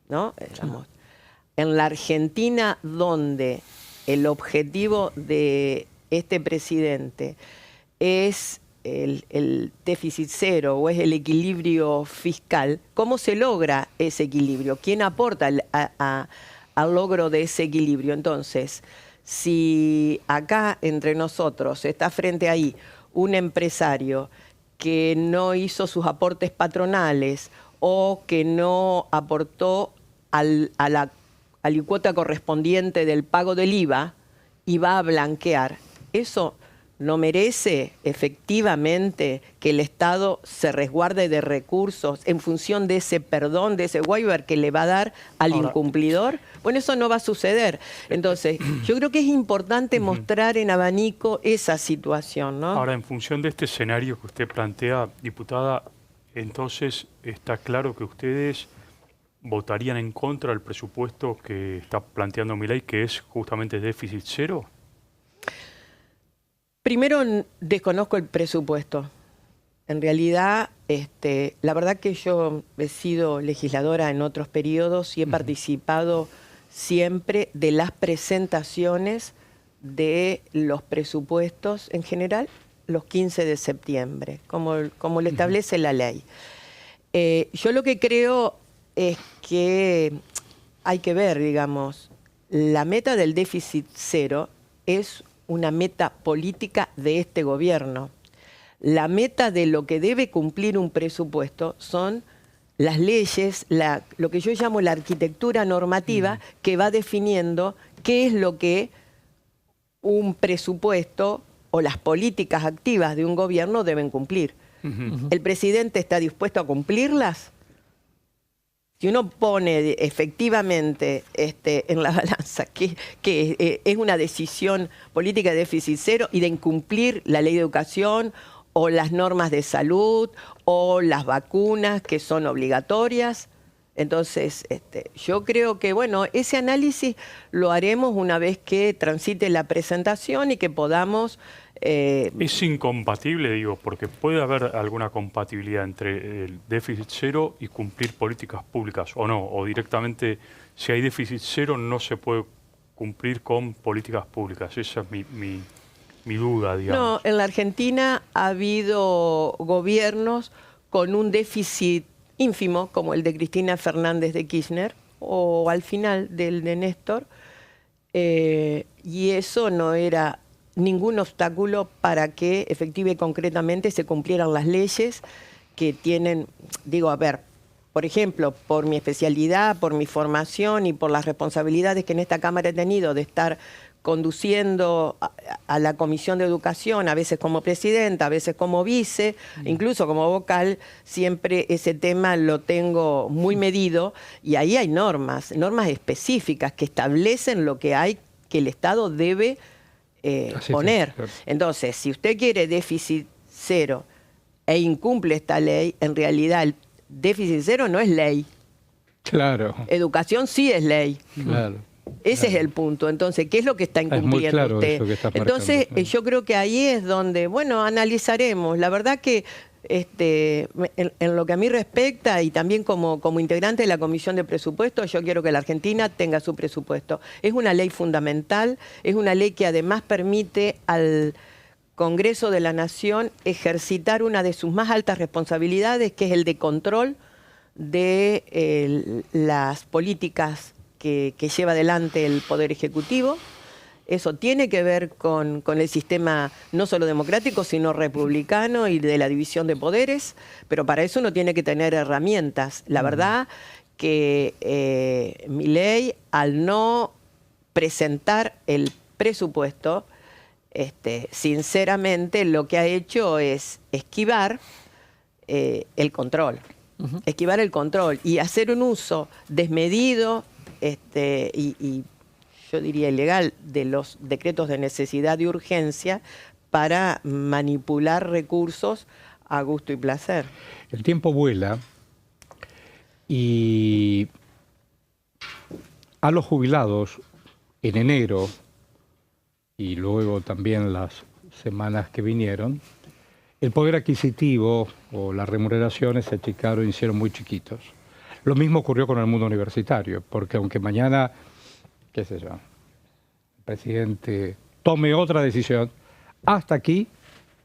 ¿no? En la Argentina, donde el objetivo de este presidente es el déficit cero o es el equilibrio fiscal, ¿cómo se logra ese equilibrio? ¿Quién aporta al logro de ese equilibrio? Entonces, si acá entre nosotros está frente ahí un empresario que no hizo sus aportes patronales o que no aportó a la alicuota correspondiente del pago del IVA y va a blanquear, eso no merece efectivamente que el Estado se resguarde de recursos en función de ese perdón, de ese waiver que le va a dar al incumplidor. Bueno, eso no va a suceder. Entonces, yo creo que es importante mostrar en abanico esa situación, ¿no? Ahora, en función de este escenario que usted plantea, diputada, entonces está claro que ustedes votarían en contra del presupuesto que está planteando Milei, que es justamente déficit cero. Primero, desconozco el presupuesto. En realidad, la verdad que yo he sido legisladora en otros periodos y he participado siempre de las presentaciones de los presupuestos en general los 15 de septiembre, como lo establece la ley. Yo lo que creo es que hay que ver, digamos, la meta del déficit cero es una meta política de este gobierno. La meta de lo que debe cumplir un presupuesto son las leyes, lo que yo llamo la arquitectura normativa que va definiendo qué es lo que un presupuesto o las políticas activas de un gobierno deben cumplir. ¿El presidente está dispuesto a cumplirlas? Si uno pone efectivamente en la balanza que es una decisión política de déficit cero y de incumplir la ley de educación o las normas de salud o las vacunas que son obligatorias, entonces yo creo que bueno, ese análisis lo haremos una vez que transite la presentación y que podamos... Es incompatible, digo, porque puede haber alguna compatibilidad entre el déficit cero y cumplir políticas públicas, o no, o directamente, si hay déficit cero no se puede cumplir con políticas públicas. Esa es mi duda, digamos. No, en la Argentina ha habido gobiernos con un déficit ínfimo, como el de Cristina Fernández de Kirchner, o al final del de Néstor, y eso no era ningún obstáculo para que efectiva y concretamente se cumplieran las leyes que tienen, digo, a ver, por ejemplo, por mi especialidad, por mi formación y por las responsabilidades que en esta Cámara he tenido de estar conduciendo a la Comisión de Educación, a veces como presidenta, a veces como vice, incluso como vocal, siempre ese tema lo tengo muy medido y ahí hay normas específicas que establecen lo que hay que el Estado debe poner. Sí, claro. Entonces, si usted quiere déficit cero e incumple esta ley, en realidad el déficit cero no es ley. Claro. Educación sí es ley. Claro. Ese es el punto. Entonces, ¿qué es lo que está incumpliendo es muy claro usted? Eso que está Entonces, marcando. Yo creo que ahí es donde, bueno, analizaremos. La verdad que en lo que a mí respecta y también como integrante de la Comisión de Presupuestos, yo quiero que la Argentina tenga su presupuesto. Es una ley fundamental, es una ley que además permite al Congreso de la Nación ejercitar una de sus más altas responsabilidades, que es el de control de las políticas que lleva adelante el Poder Ejecutivo. Eso tiene que ver con el sistema no solo democrático, sino republicano y de la división de poderes, pero para eso uno tiene que tener herramientas. La verdad que Milei, al no presentar el presupuesto, sinceramente lo que ha hecho es esquivar el control. Esquivar el control y hacer un uso desmedido y yo diría ilegal, de los decretos de necesidad y urgencia para manipular recursos a gusto y placer. El tiempo vuela y a los jubilados en enero y luego también las semanas que vinieron, el poder adquisitivo o las remuneraciones se achicaron y hicieron muy chiquitos. Lo mismo ocurrió con el mundo universitario, porque aunque mañana, qué sé yo, el presidente tome otra decisión, hasta aquí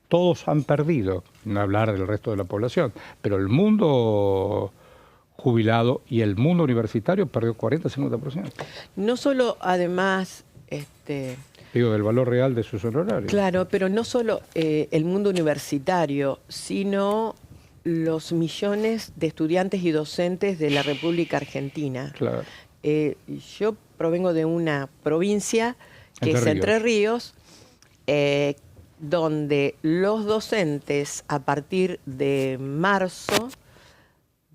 todos han perdido, no hablar del resto de la población, pero el mundo jubilado y el mundo universitario perdió 40-50%. No solo, además... Digo, del valor real de sus honorarios. Claro, pero no solo el mundo universitario, sino los millones de estudiantes y docentes de la República Argentina. Claro. Yo provengo de una provincia que es Entre Ríos, donde los docentes a partir de marzo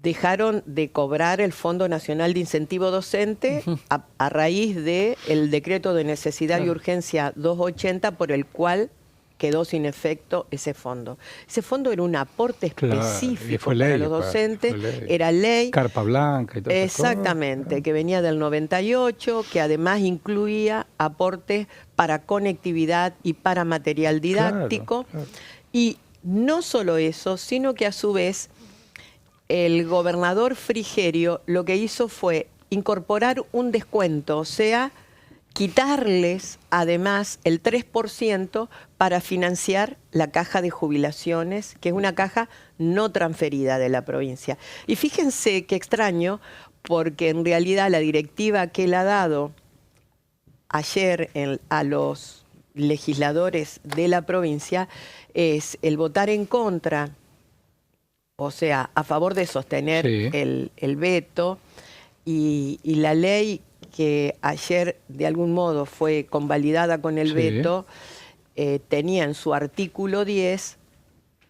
dejaron de cobrar el Fondo Nacional de Incentivo Docente a raíz del decreto de necesidad y urgencia 280 por el cual quedó sin efecto ese fondo. Ese fondo era un aporte específico para los docentes, era ley. Carpa blanca y todo eso. Exactamente, que venía del 98, que además incluía aportes para conectividad y para material didáctico. Y no solo eso, sino que a su vez el gobernador Frigerio lo que hizo fue incorporar un descuento, o sea, quitarles además el 3% para financiar la caja de jubilaciones, que es una caja no transferida de la provincia. Y fíjense qué extraño, porque en realidad la directiva que él ha dado ayer a los legisladores de la provincia es el votar en contra, o sea, a favor de sostener el veto, y la ley que ayer de algún modo fue convalidada con el veto, tenía en su artículo 10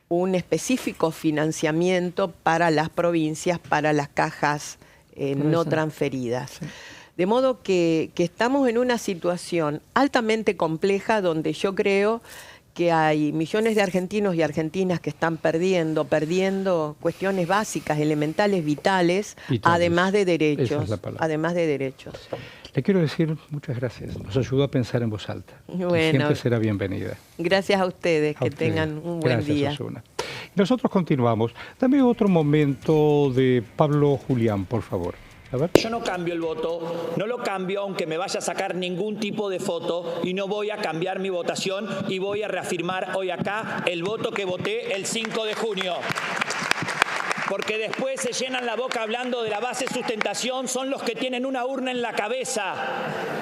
un específico financiamiento para las provincias, para las cajas no transferidas. De modo que estamos en una situación altamente compleja donde yo creo que hay millones de argentinos y argentinas que están perdiendo cuestiones básicas, elementales, vitales, además de derechos. Esa es la palabra. Además de derechos. Le quiero decir muchas gracias. Nos ayudó a pensar en voz alta. Bueno, siempre será bienvenida. Gracias a ustedes. Que tengan un buen día. Osuna. Nosotros continuamos. Dame otro momento de Pablo Julián, por favor. A ver. Yo no cambio el voto, no lo cambio aunque me vaya a sacar ningún tipo de foto, y no voy a cambiar mi votación, y voy a reafirmar hoy acá el voto que voté el 5 de junio. Porque después se llenan la boca hablando de la base de sustentación, son los que tienen una urna en la cabeza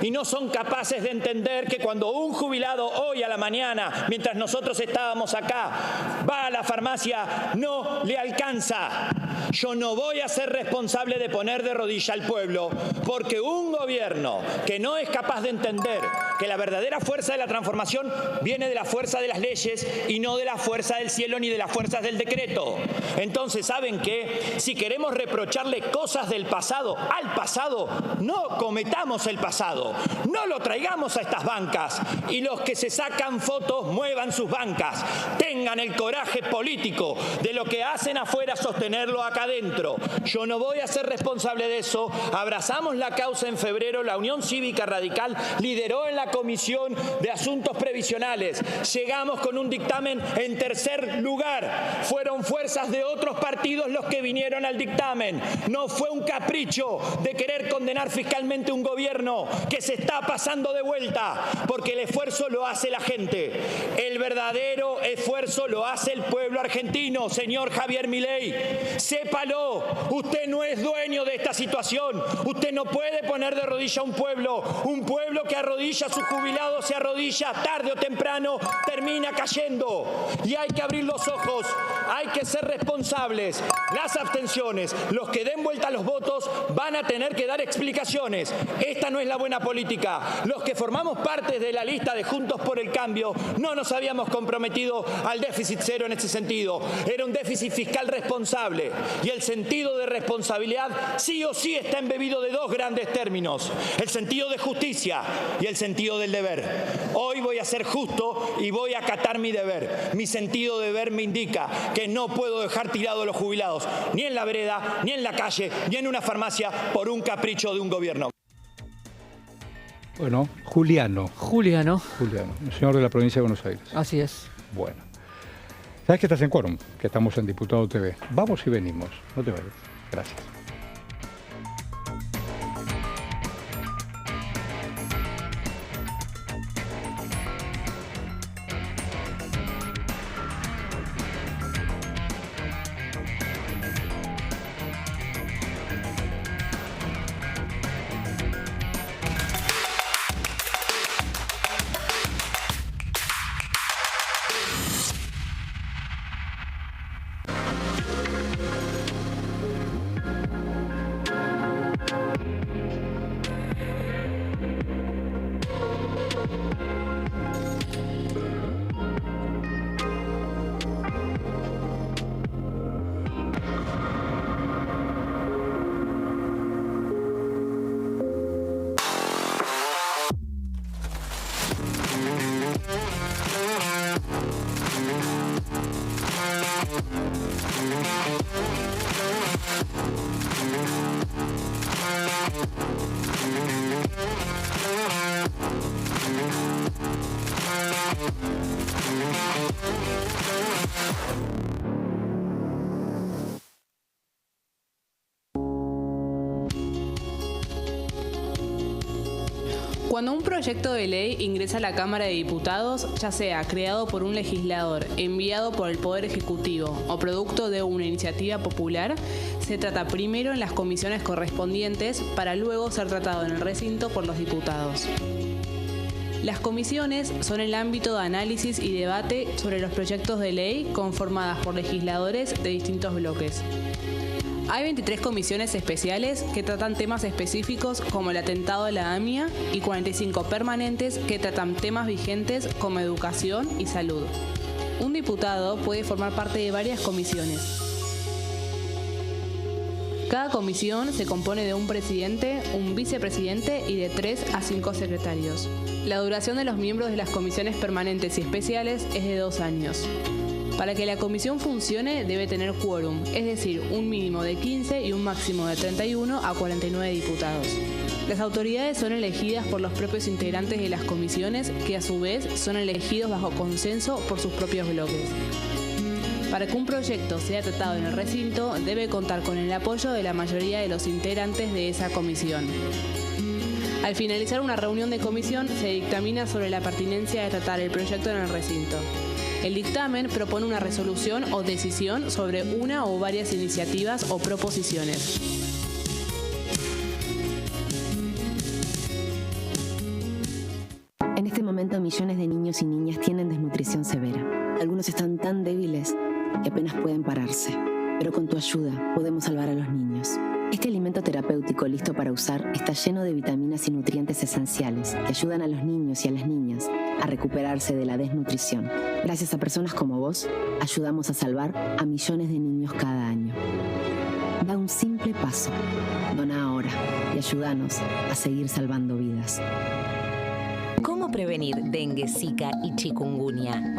y no son capaces de entender que cuando un jubilado hoy a la mañana, mientras nosotros estábamos acá, va a la farmacia, no le alcanza. Yo no voy a ser responsable de poner de rodilla al pueblo, porque un gobierno que no es capaz de entender que la verdadera fuerza de la transformación viene de la fuerza de las leyes y no de la fuerza del cielo ni de las fuerzas del decreto. Entonces, ¿saben qué? Si queremos reprocharle cosas del pasado al pasado, no cometamos el pasado, no lo traigamos a estas bancas, y los que se sacan fotos muevan sus bancas, tengan el coraje político de lo que hacen afuera sostenerlo acá adentro. Yo no voy a ser responsable de eso. Abrazamos la causa en febrero, la Unión Cívica Radical lideró en la Comisión de Asuntos Previsionales, llegamos con un dictamen en tercer lugar, fueron fuerzas de otros partidos los que vinieron al dictamen, no fue un capricho de querer condenar fiscalmente un gobierno que se está pasando de vuelta, porque el esfuerzo lo hace la gente, el verdadero esfuerzo lo hace el pueblo argentino. Señor Javier Milei, sépalo, usted no es dueño de esta situación, usted no puede poner de rodilla a un pueblo que arrodilla a sus jubilados, se arrodilla tarde o temprano, termina cayendo, y hay que abrir los ojos, hay que ser responsables. Las abstenciones, los que den vuelta a los votos van a tener que dar explicaciones. Esta no es la buena política. Los que formamos parte de la lista de Juntos por el Cambio no nos habíamos comprometido al déficit cero en ese sentido. Era un déficit fiscal responsable, y el sentido de responsabilidad sí o sí está embebido de dos grandes términos: el sentido de justicia y el sentido del deber. Hoy voy a ser justo y voy a acatar mi deber. Mi sentido de deber me indica que no puedo dejar tirados a los jubilados, ni en la vereda, ni en la calle, ni en una farmacia, por un capricho de un gobierno. Bueno, Juliano, el señor de la provincia de Buenos Aires. Así es. Bueno. ¿Sabes que estás en quórum? Que estamos en Diputado TV. Vamos y venimos. No te vayas. Gracias. Cuando un proyecto de ley ingresa a la Cámara de Diputados, ya sea creado por un legislador, enviado por el Poder Ejecutivo o producto de una iniciativa popular, se trata primero en las comisiones correspondientes para luego ser tratado en el recinto por los diputados. Las comisiones son el ámbito de análisis y debate sobre los proyectos de ley conformadas por legisladores de distintos bloques. Hay 23 comisiones especiales que tratan temas específicos como el atentado a la AMIA y 45 permanentes que tratan temas vigentes como educación y salud. Un diputado puede formar parte de varias comisiones. Cada comisión se compone de un presidente, un vicepresidente y de 3 a 5 secretarios. La duración de los miembros de las comisiones permanentes y especiales es de 2 años. Para que la comisión funcione debe tener quórum, es decir, un mínimo de 15 y un máximo de 31 a 49 diputados. Las autoridades son elegidas por los propios integrantes de las comisiones, que a su vez son elegidos bajo consenso por sus propios bloques. Para que un proyecto sea tratado en el recinto, debe contar con el apoyo de la mayoría de los integrantes de esa comisión. Al finalizar una reunión de comisión, se dictamina sobre la pertinencia de tratar el proyecto en el recinto. El dictamen propone una resolución o decisión sobre una o varias iniciativas o proposiciones. En este momento, millones de niños y niñas tienen desnutrición severa. Algunos están tan débiles que apenas pueden pararse. Pero con tu ayuda podemos salvar a los niños. Este alimento terapéutico listo para usar está lleno de vitaminas y nutrientes esenciales que ayudan a los niños y a las niñas a recuperarse de la desnutrición. Gracias a personas como vos, ayudamos a salvar a millones de niños cada año. Da un simple paso. Dona ahora y ayúdanos a seguir salvando vidas. ¿Cómo prevenir dengue, zika y chikungunya?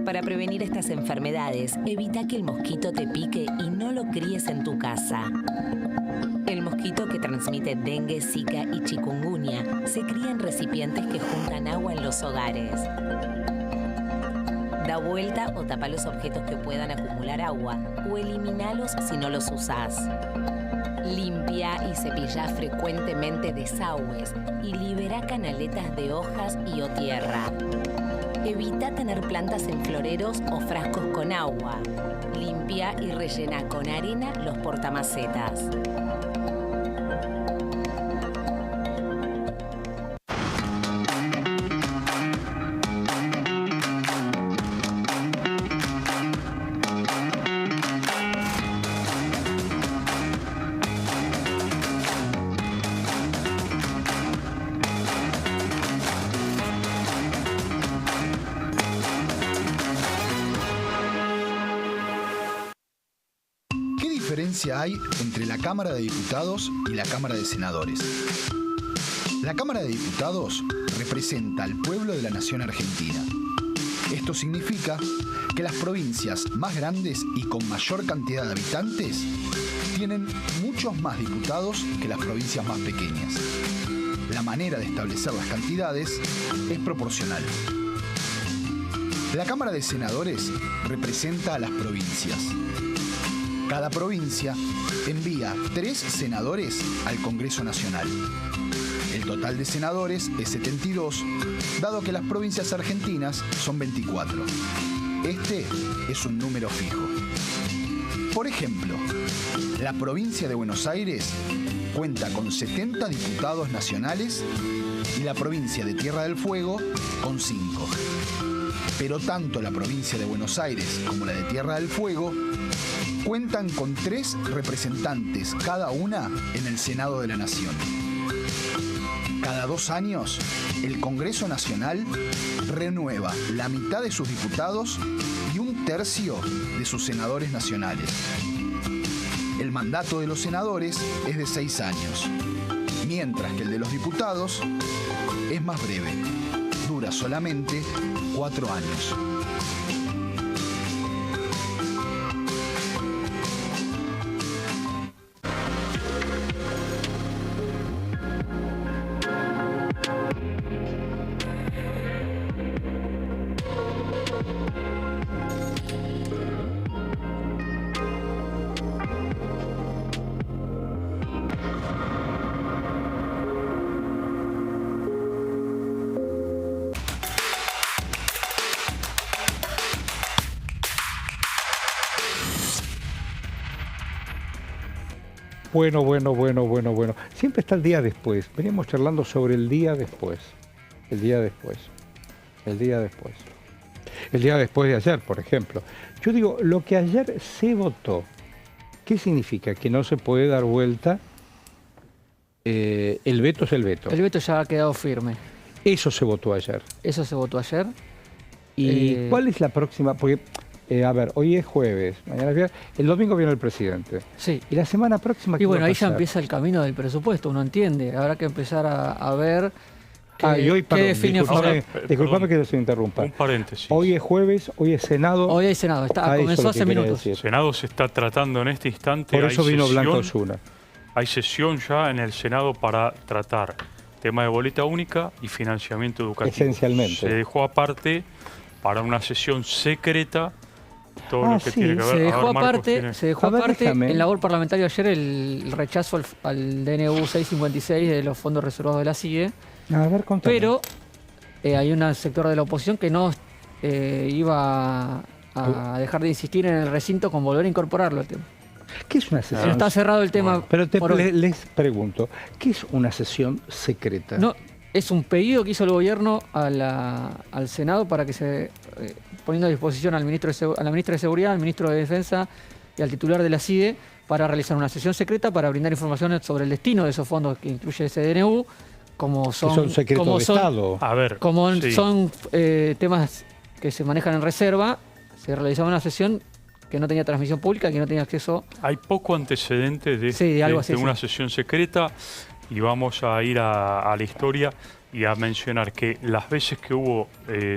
Para prevenir estas enfermedades, evita que el mosquito te pique y no lo críes en tu casa. El mosquito que transmite dengue, zika y chikungunya se cría en recipientes que juntan agua en los hogares. Da vuelta o tapa los objetos que puedan acumular agua o eliminalos si no los usás. Limpia y cepilla frecuentemente desagües y libera canaletas de hojas y o tierra. Evita tener plantas en floreros o frascos con agua. Limpia y rellena con arena los portamacetas. ¿Qué diferencia hay entre la Cámara de Diputados y la Cámara de Senadores? La Cámara de Diputados representa al pueblo de la nación argentina. Esto significa que las provincias más grandes y con mayor cantidad de habitantes tienen muchos más diputados que las provincias más pequeñas. La manera de establecer las cantidades es proporcional. La Cámara de Senadores representa a las provincias. Cada provincia envía 3 senadores al Congreso Nacional. El total de senadores es 72, dado que las provincias argentinas son 24. Este es un número fijo. Por ejemplo, la provincia de Buenos Aires cuenta con 70 diputados nacionales y la provincia de Tierra del Fuego con 5. Pero tanto la provincia de Buenos Aires como la de Tierra del Fuego cuentan con 3 representantes cada una en el Senado de la Nación. Cada 2 años, el Congreso Nacional renueva la mitad de sus diputados y 1/3 de sus senadores nacionales. El mandato de los senadores es de 6 años, mientras que el de los diputados es más breve. Dura solamente 4 años. Bueno. Siempre está el día después. Veníamos charlando sobre el día después. El día después de ayer, por ejemplo. Yo digo, lo que ayer se votó, ¿qué significa? Que no se puede dar vuelta. El veto es el veto. El veto ya ha quedado firme. Eso se votó ayer. ¿Y cuál es la próxima? Porque, a ver, hoy es jueves, mañana es viernes, el domingo viene el presidente. Sí. ¿Y la semana próxima qué Y bueno, va a ahí ya pasar? empieza el camino del presupuesto, uno entiende. Habrá que empezar a ver Y hoy, qué define disculpame que se interrumpa. Un paréntesis. Hoy es jueves, hoy es Senado. Hoy hay Senado, comenzó hace minutos. El Senado se está tratando en este instante. Por eso vino Blanca Osuna. Hay sesión ya en el Senado para tratar tema de boleta única y financiamiento educativo. Esencialmente. Se dejó aparte para una sesión secreta todo lo que tiene que ver. Se dejó aparte en labor parlamentaria ayer el rechazo al DNU 656 de los fondos reservados de la CIE. A ver, contame. Pero hay un sector de la oposición que no iba a dejar de insistir en el recinto con volver a incorporarlo al tema. ¿Qué es una sesión? Está cerrado el tema. Pero les pregunto, ¿qué es una sesión secreta? No, es un pedido que hizo el gobierno al Senado para que se poniendo a disposición al ministro a la ministra de Seguridad, al ministro de Defensa y al titular de la CIDE para realizar una sesión secreta para brindar información sobre el destino de esos fondos que incluye ese DNU, como son secretos de Estado. A ver, son temas que se manejan en reserva. Se realizaba una sesión que no tenía transmisión pública, que no tenía acceso. Hay poco antecedente de una sesión secreta y vamos a ir a la historia y a mencionar que las veces que hubo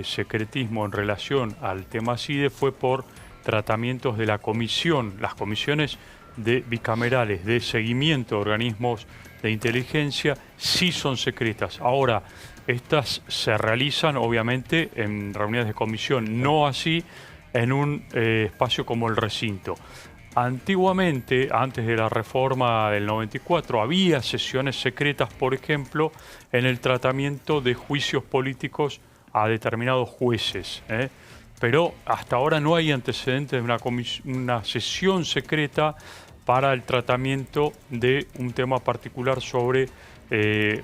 secretismo en relación al tema CIDE fue por tratamientos de la comisión, las comisiones bicamerales de seguimiento de organismos de inteligencia sí son secretas. Ahora, estas se realizan obviamente en reuniones de comisión, no así en un espacio como el recinto. Antiguamente, antes de la reforma del 94, había sesiones secretas, por ejemplo, en el tratamiento de juicios políticos a determinados jueces. Pero hasta ahora no hay antecedentes de una sesión secreta para el tratamiento de un tema particular sobre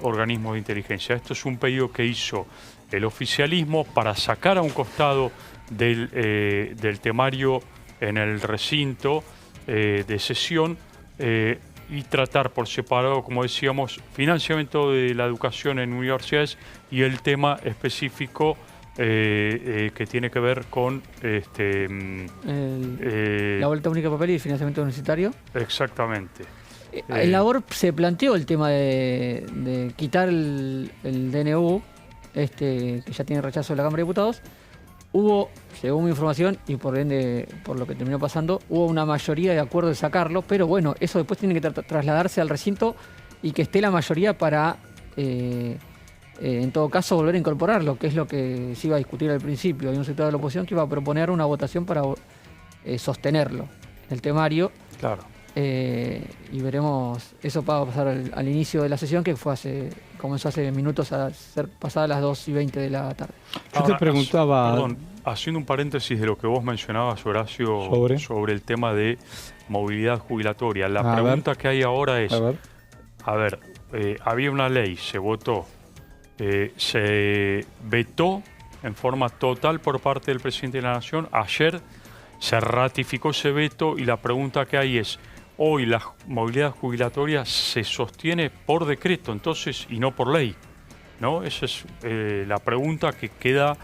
organismos de inteligencia. Esto es un pedido que hizo el oficialismo para sacar a un costado del temario en el recinto de sesión y tratar por separado, como decíamos, financiamiento de la educación en universidades y el tema específico que tiene que ver con la boleta única de papel y el financiamiento universitario. Exactamente. En labor se planteó el tema de quitar el DNU, que ya tiene rechazo de la Cámara de Diputados. Hubo, según mi información y por lo que terminó pasando, hubo una mayoría de acuerdo de sacarlo, pero bueno, eso después tiene que trasladarse al recinto y que esté la mayoría para, en todo caso, volver a incorporarlo, que es lo que se iba a discutir al principio. Hay un sector de la oposición que iba a proponer una votación para sostenerlo en el temario. Claro. Y veremos, eso va a pasar al inicio de la sesión, que comenzó hace minutos a ser pasadas las 2:20 de la tarde. Yo te preguntaba... Perdón, haciendo un paréntesis de lo que vos mencionabas, Horacio, sobre el tema de movilidad jubilatoria. La pregunta que hay ahora es, había una ley, se votó, se vetó en forma total por parte del presidente de la Nación. Ayer se ratificó ese veto y la pregunta que hay es, hoy la movilidad jubilatoria se sostiene por decreto, entonces, y no por ley, ¿no? Esa es la pregunta que queda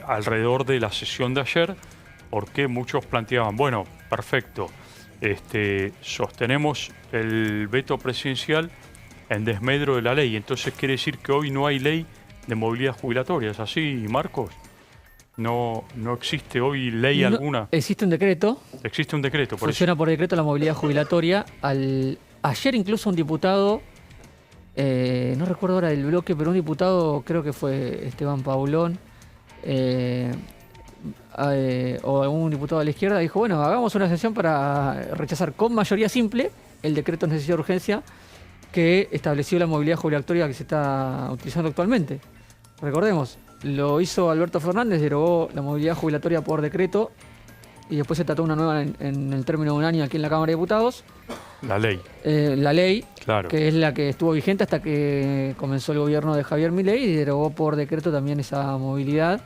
alrededor de la sesión de ayer, porque muchos planteaban, bueno, perfecto, sostenemos el veto presidencial en desmedro de la ley, entonces quiere decir que hoy no hay ley de movilidad jubilatoria, ¿es así, Marcos? No existe hoy ley alguna. Existe un decreto. Existe un decreto, por funciona por decreto la movilidad jubilatoria. Ayer incluso un diputado, no recuerdo ahora del bloque, pero un diputado, creo que fue Esteban Paulón, o algún diputado de la izquierda, dijo, bueno, hagamos una sesión para rechazar con mayoría simple el decreto de necesidad de urgencia que estableció la movilidad jubilatoria que se está utilizando actualmente. Recordemos, lo hizo Alberto Fernández, derogó la movilidad jubilatoria por decreto y después se trató una nueva en el término de un año aquí en la Cámara de Diputados. La ley. La ley, Claro. que es la que estuvo vigente hasta que comenzó el gobierno de Javier Milei y derogó por decreto también esa movilidad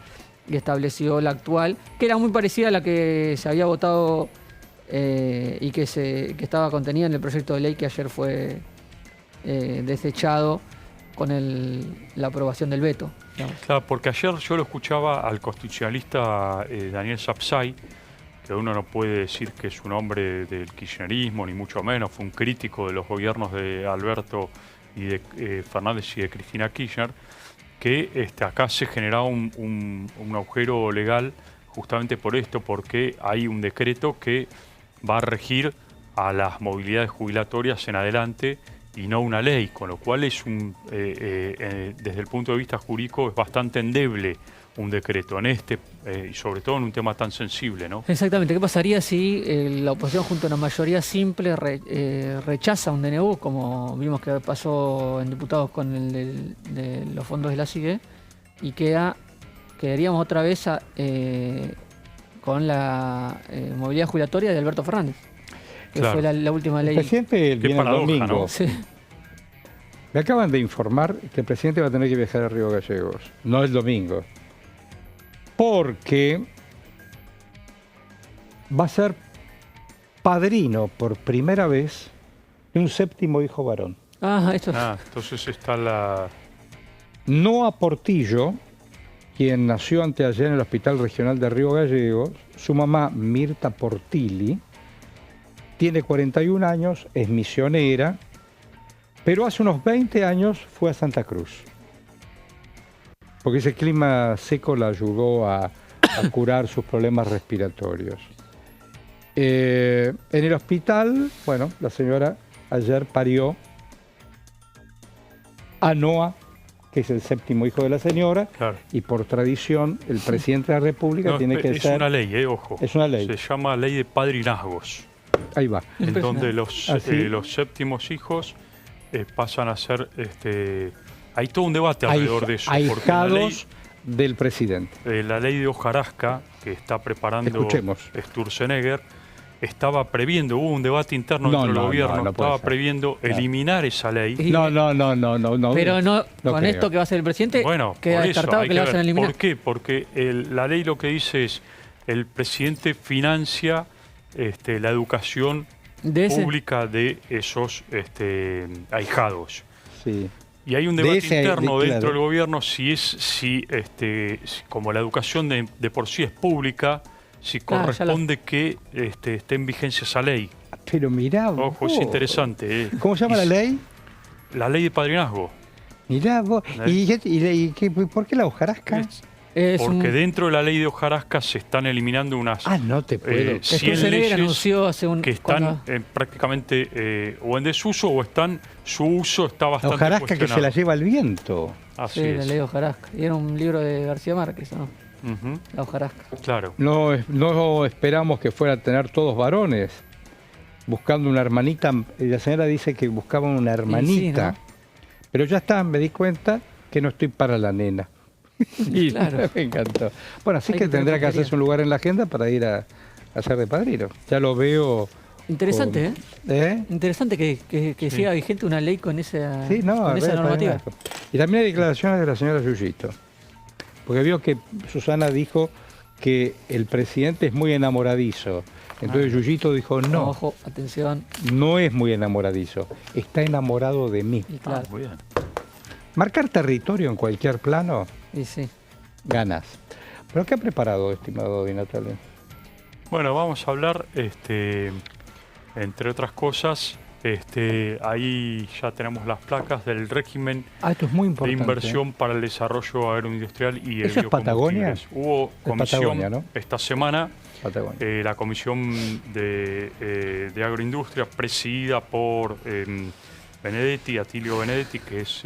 y estableció la actual, que era muy parecida a la que se había votado y que estaba contenida en el proyecto de ley que ayer fue desechado con la aprobación del veto. Digamos. Claro, porque ayer yo lo escuchaba al constitucionalista Daniel Sapsay, que uno no puede decir que es un hombre del kirchnerismo, ni mucho menos, fue un crítico de los gobiernos de Alberto y de Fernández y de Cristina Kirchner, que acá se generaba un agujero legal justamente por esto, porque hay un decreto que va a regir a las movilidades jubilatorias en adelante y no una ley, con lo cual es desde el punto de vista jurídico es bastante endeble un decreto en y sobre todo en un tema tan sensible, ¿no? Exactamente. ¿Qué pasaría si la oposición junto a una mayoría simple rechaza un DNU, como vimos que pasó en diputados con el de los fondos de la CIGE, y quedaríamos otra vez con la movilidad jubilatoria de Alberto Fernández, que Claro. fue la última ley? El presidente viene el paradoja, domingo. ¿no? Sí. Me acaban de informar que el presidente va a tener que viajar a Río Gallegos, no el domingo, porque va a ser padrino por primera vez de un séptimo hijo varón. Entonces está la... Noa Portillo, quien nació anteayer en el Hospital Regional de Río Gallegos, su mamá Mirta Portilli, tiene 41 años, es misionera, pero hace unos 20 años fue a Santa Cruz. Porque ese clima seco la ayudó a curar sus problemas respiratorios. En el hospital, bueno, la señora ayer parió a Noa, que es el séptimo hijo de la señora, Claro. y por tradición el presidente de la República tiene que es ser... una ley, ojo. Es una ley. Se llama ley de padrinazgos, Ahí va. en donde los Así. séptimos hijos pasan a ser... hay todo un debate alrededor de eso. Porque Ahijados del presidente. la ley de hojarasca que está preparando Escuchemos. Sturzenegger estaba previendo, hubo un debate interno No, dentro del no, gobierno, no puede estaba ser. previendo eliminar esa ley. No. Pero no, con creo. esto que va a hacer el presidente, Bueno, queda por eso descartado hay que lo vayan a ver. eliminar. ¿Por qué? Porque la ley lo que dice es el presidente financia la educación De ese- pública de esos ahijados. Sí. Y hay un De debate ese, interno claro. dentro del gobierno si como la educación de por sí es pública, si corresponde que esté en vigencia esa ley. Pero mirá vos. Ojo, es interesante. ¿Cómo se llama la ley? La ley de padrinazgo. Mirá vos. ¿Por qué la hojarasca? Porque dentro de la ley de hojarasca se están eliminando unas no te puedo. 100 Sturzenegger leyes anunció hace que están prácticamente o en desuso o su uso está La bastante hojarasca que se cuestionado. la lleva el viento. Así Sí, es. la ley de hojarasca. Y era un libro de García Márquez, ¿no? Ujú. La hojarasca. Claro. No esperamos que fuera a tener todos varones. Buscando una hermanita. La señora dice que buscaban una hermanita. ¿no? Pero ya está, me di cuenta que no estoy para la nena. Y Claro. me encantó. Bueno, así Hay que que tener tendrá que puntería. hacerse un lugar en la agenda para ir a ser de padrino. Ya lo veo. Interesante, con- ¿Eh? Interesante que siga vigente una ley con esa, Sí, no, con esa re normativa. padrinazo. Y también hay declaraciones de la señora Yuyito. Porque vio que Susana dijo que el presidente es muy enamoradizo. Entonces Yuyito dijo, no, Ojo, atención. no es muy enamoradizo, está enamorado de mí. Y claro, Muy bien. Marcar territorio en cualquier plano, y sí. ganas. ¿Pero qué ha preparado, estimado Di Natale? Bueno, vamos a hablar, entre otras cosas, ahí ya tenemos las placas del régimen Esto es muy de importante. inversión para el desarrollo agroindustrial y el ¿Eso es Patagonia? biocombustibles. Hubo Es comisión Patagonia, ¿no? esta semana, Patagonia. la comisión de agroindustria presidida por Benedetti, Atilio Benedetti, que es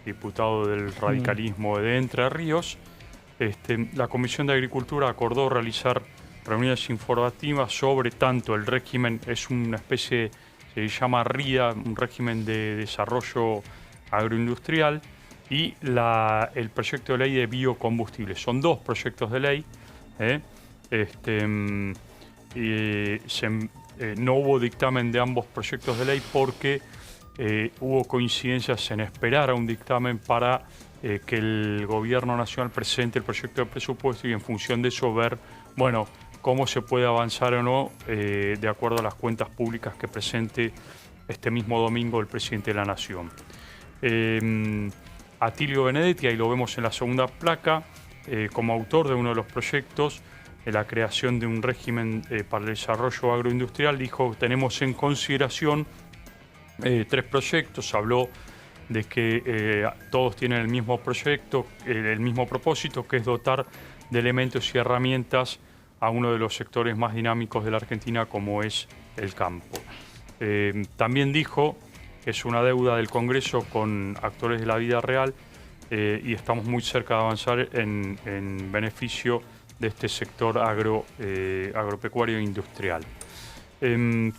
diputado del radicalismo de Entre Ríos. La Comisión de Agricultura acordó realizar reuniones informativas sobre tanto el régimen, es una especie, se llama RIA, un régimen de desarrollo agroindustrial, y el proyecto de ley de biocombustibles. Son dos proyectos de ley. no hubo dictamen de ambos proyectos de ley porque hubo coincidencias en esperar a un dictamen para que el Gobierno Nacional presente el proyecto de presupuesto y en función de eso ver, bueno, cómo se puede avanzar o no de acuerdo a las cuentas públicas que presente este mismo domingo el presidente de la Nación. Atilio Benedetti, ahí lo vemos en la segunda placa, como autor de uno de los proyectos, la creación de un régimen para el desarrollo agroindustrial, dijo: tenemos en consideración 3 proyectos. Habló de que todos tienen el mismo proyecto, el mismo propósito, que es dotar de elementos y herramientas a uno de los sectores más dinámicos de la Argentina, como es el campo. También dijo que es una deuda del Congreso con actores de la vida real y estamos muy cerca de avanzar en beneficio de este sector agropecuario e industrial.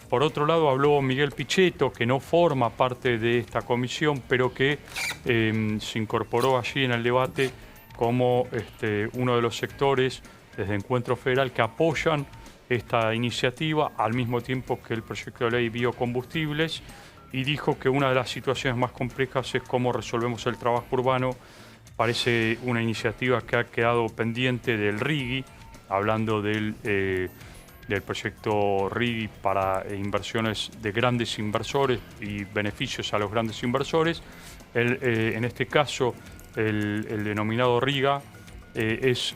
Por otro lado, habló Miguel Pichetto, que no forma parte de esta comisión, pero que se incorporó allí en el debate como uno de los sectores desde Encuentro Federal que apoyan esta iniciativa al mismo tiempo que el proyecto de ley biocombustibles, y dijo que una de las situaciones más complejas es cómo resolvemos el trabajo urbano. Parece una iniciativa que ha quedado pendiente del RIGI, hablando del proyecto RIGI para inversiones de grandes inversores y beneficios a los grandes inversores. En este caso, el denominado RIGA es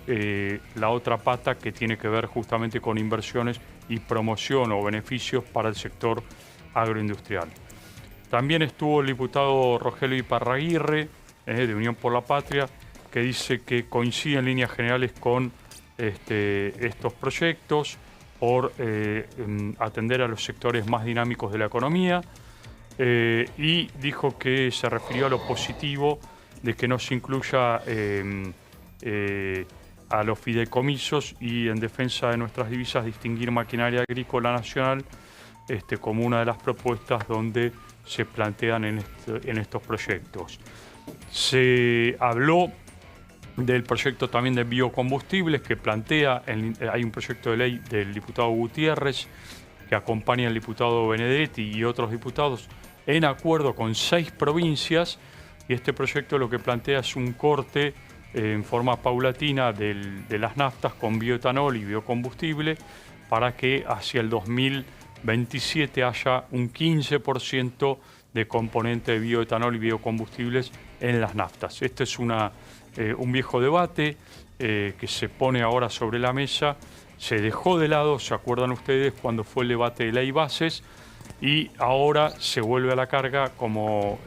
la otra pata que tiene que ver justamente con inversiones y promoción o beneficios para el sector agroindustrial. También estuvo el diputado Rogelio Iparraguirre, de Unión por la Patria, que dice que coincide en líneas generales con estos proyectos por atender a los sectores más dinámicos de la economía, y dijo que se refirió a lo positivo de que no se incluya a los fideicomisos y en defensa de nuestras divisas distinguir maquinaria agrícola nacional como una de las propuestas donde se plantean en estos proyectos. Se habló del proyecto también de biocombustibles que plantea, hay un proyecto de ley del diputado Gutiérrez que acompaña al diputado Benedetti y otros diputados en acuerdo con 6 provincias, y este proyecto lo que plantea es un corte en forma paulatina de las naftas con bioetanol y biocombustible para que hacia el 2027 haya un 15% de componente de bioetanol y biocombustibles en las naftas. Este es un viejo debate que se pone ahora sobre la mesa. Se dejó de lado, ¿se acuerdan ustedes?, cuando fue el debate de ley bases, y ahora se vuelve a la carga, como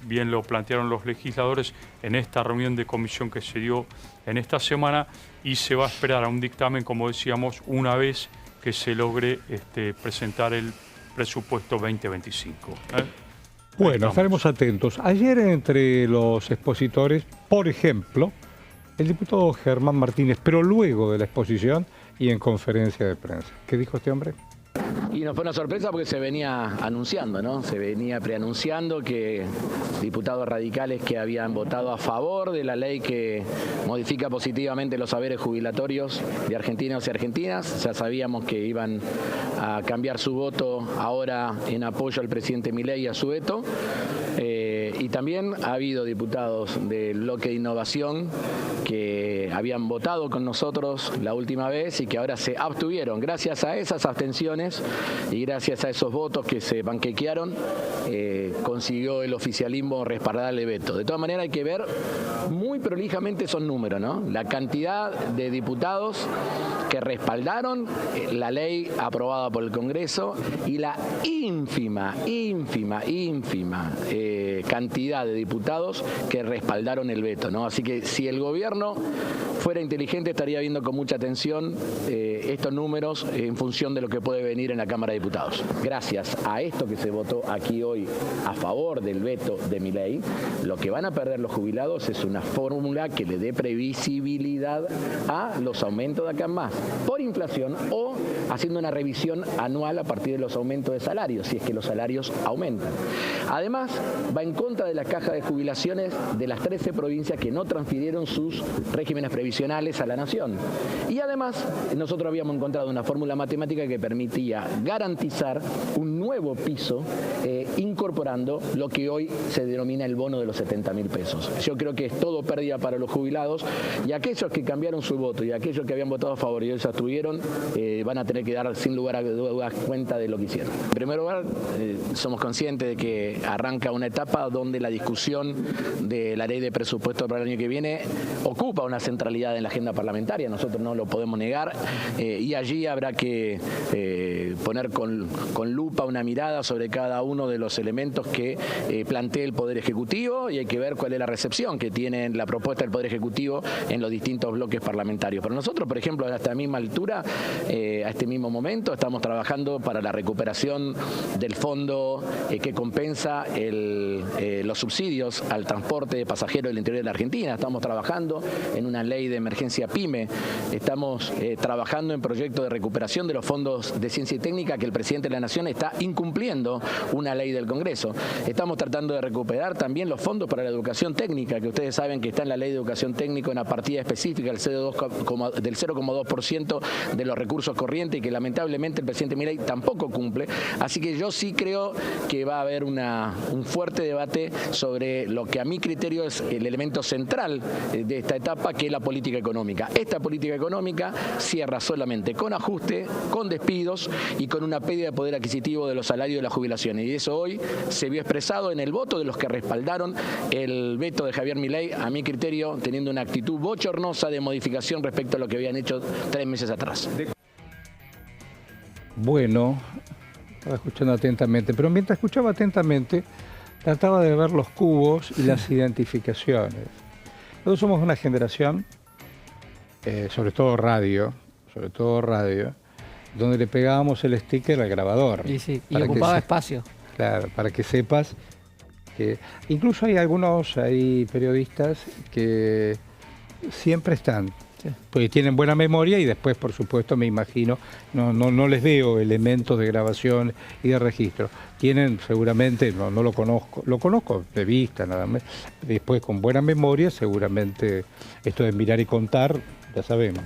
bien lo plantearon los legisladores en esta reunión de comisión que se dio en esta semana, y se va a esperar a un dictamen, como decíamos, una vez que se logre presentar el presupuesto 2025. Bueno, estaremos atentos. Ayer, entre los expositores, por ejemplo, el diputado Germán Martínez, pero luego de la exposición y en conferencia de prensa. ¿Qué dijo este hombre? Y nos fue una sorpresa porque se venía anunciando, ¿no? Se venía preanunciando que diputados radicales que habían votado a favor de la ley que modifica positivamente los saberes jubilatorios de argentinos y argentinas, ya sabíamos que iban a cambiar su voto ahora en apoyo al presidente Milei y a su veto. Y también ha habido diputados del bloque de innovación que habían votado con nosotros la última vez y que ahora se abstuvieron. Gracias a esas abstenciones y gracias a esos votos que se panquequearon, consiguió el oficialismo respaldar el veto. De todas maneras hay que ver muy prolijamente esos números, ¿no? La cantidad de diputados que respaldaron la ley aprobada por el Congreso y la ínfima cantidad de diputados que respaldaron el veto, ¿no? Así que si el gobierno fuera inteligente estaría viendo con mucha atención estos números en función de lo que puede venir en la Cámara de Diputados. Gracias a esto que se votó aquí hoy a favor del veto de Milei, lo que van a perder los jubilados es una fórmula que le dé previsibilidad a los aumentos de acá en más, por inflación o haciendo una revisión anual a partir de los aumentos de salarios, si es que los salarios aumentan. Además, va en contra cuenta de la caja de jubilaciones de las 13 provincias que no transfirieron sus regímenes previsionales a la nación. Y además, nosotros habíamos encontrado una fórmula matemática que permitía garantizar un nuevo piso incorporando lo que hoy se denomina el bono de los 70.000 pesos. Yo creo que es todo pérdida para los jubilados, y aquellos que cambiaron su voto y aquellos que habían votado a favor y hoy se abstuvieron van a tener que dar sin lugar a dudas cuenta de lo que hicieron. En primer lugar, somos conscientes de que arranca una etapa donde la discusión de la ley de presupuesto para el año que viene ocupa una centralidad en la agenda parlamentaria, nosotros no lo podemos negar, y allí habrá que poner con lupa una mirada sobre cada uno de los elementos que plantee el Poder Ejecutivo, y hay que ver cuál es la recepción que tiene la propuesta del Poder Ejecutivo en los distintos bloques parlamentarios. Pero nosotros, por ejemplo, a esta misma altura, a este mismo momento, estamos trabajando para la recuperación del fondo que compensa los subsidios al transporte de pasajeros del interior de la Argentina. Estamos trabajando en una ley de emergencia PYME. Estamos trabajando en proyectos de recuperación de los fondos de ciencia y técnica que el presidente de la Nación está incumpliendo una ley del Congreso. Estamos tratando de recuperar también los fondos para la educación técnica, que ustedes saben que está en la ley de educación técnica una partida específica del 0,2% de los recursos corrientes, y que lamentablemente el presidente Milei tampoco cumple. Así que yo sí creo que va a haber un fuerte debate sobre lo que a mi criterio es el elemento central de esta etapa, que es la política económica. Esta política económica cierra solamente con ajuste, con despidos y con una pérdida de poder adquisitivo de los salarios y de las jubilaciones. Y eso hoy se vio expresado en el voto de los que respaldaron el veto de Javier Milei, a mi criterio, teniendo una actitud bochornosa de modificación respecto a lo que habían hecho 3 meses atrás. Bueno, estaba escuchando atentamente, pero mientras escuchaba atentamente, trataba de ver los cubos y las identificaciones. Nosotros somos una generación, sobre todo radio, donde le pegábamos el sticker al grabador. Y ocupaba espacio. Claro, para que sepas que... Incluso hay algunos periodistas que siempre están, sí, porque tienen buena memoria, y después, por supuesto, me imagino, no les veo elementos de grabación y de registro. Tienen seguramente, no lo conozco de vista nada más, después con buena memoria seguramente esto de mirar y contar, ya sabemos.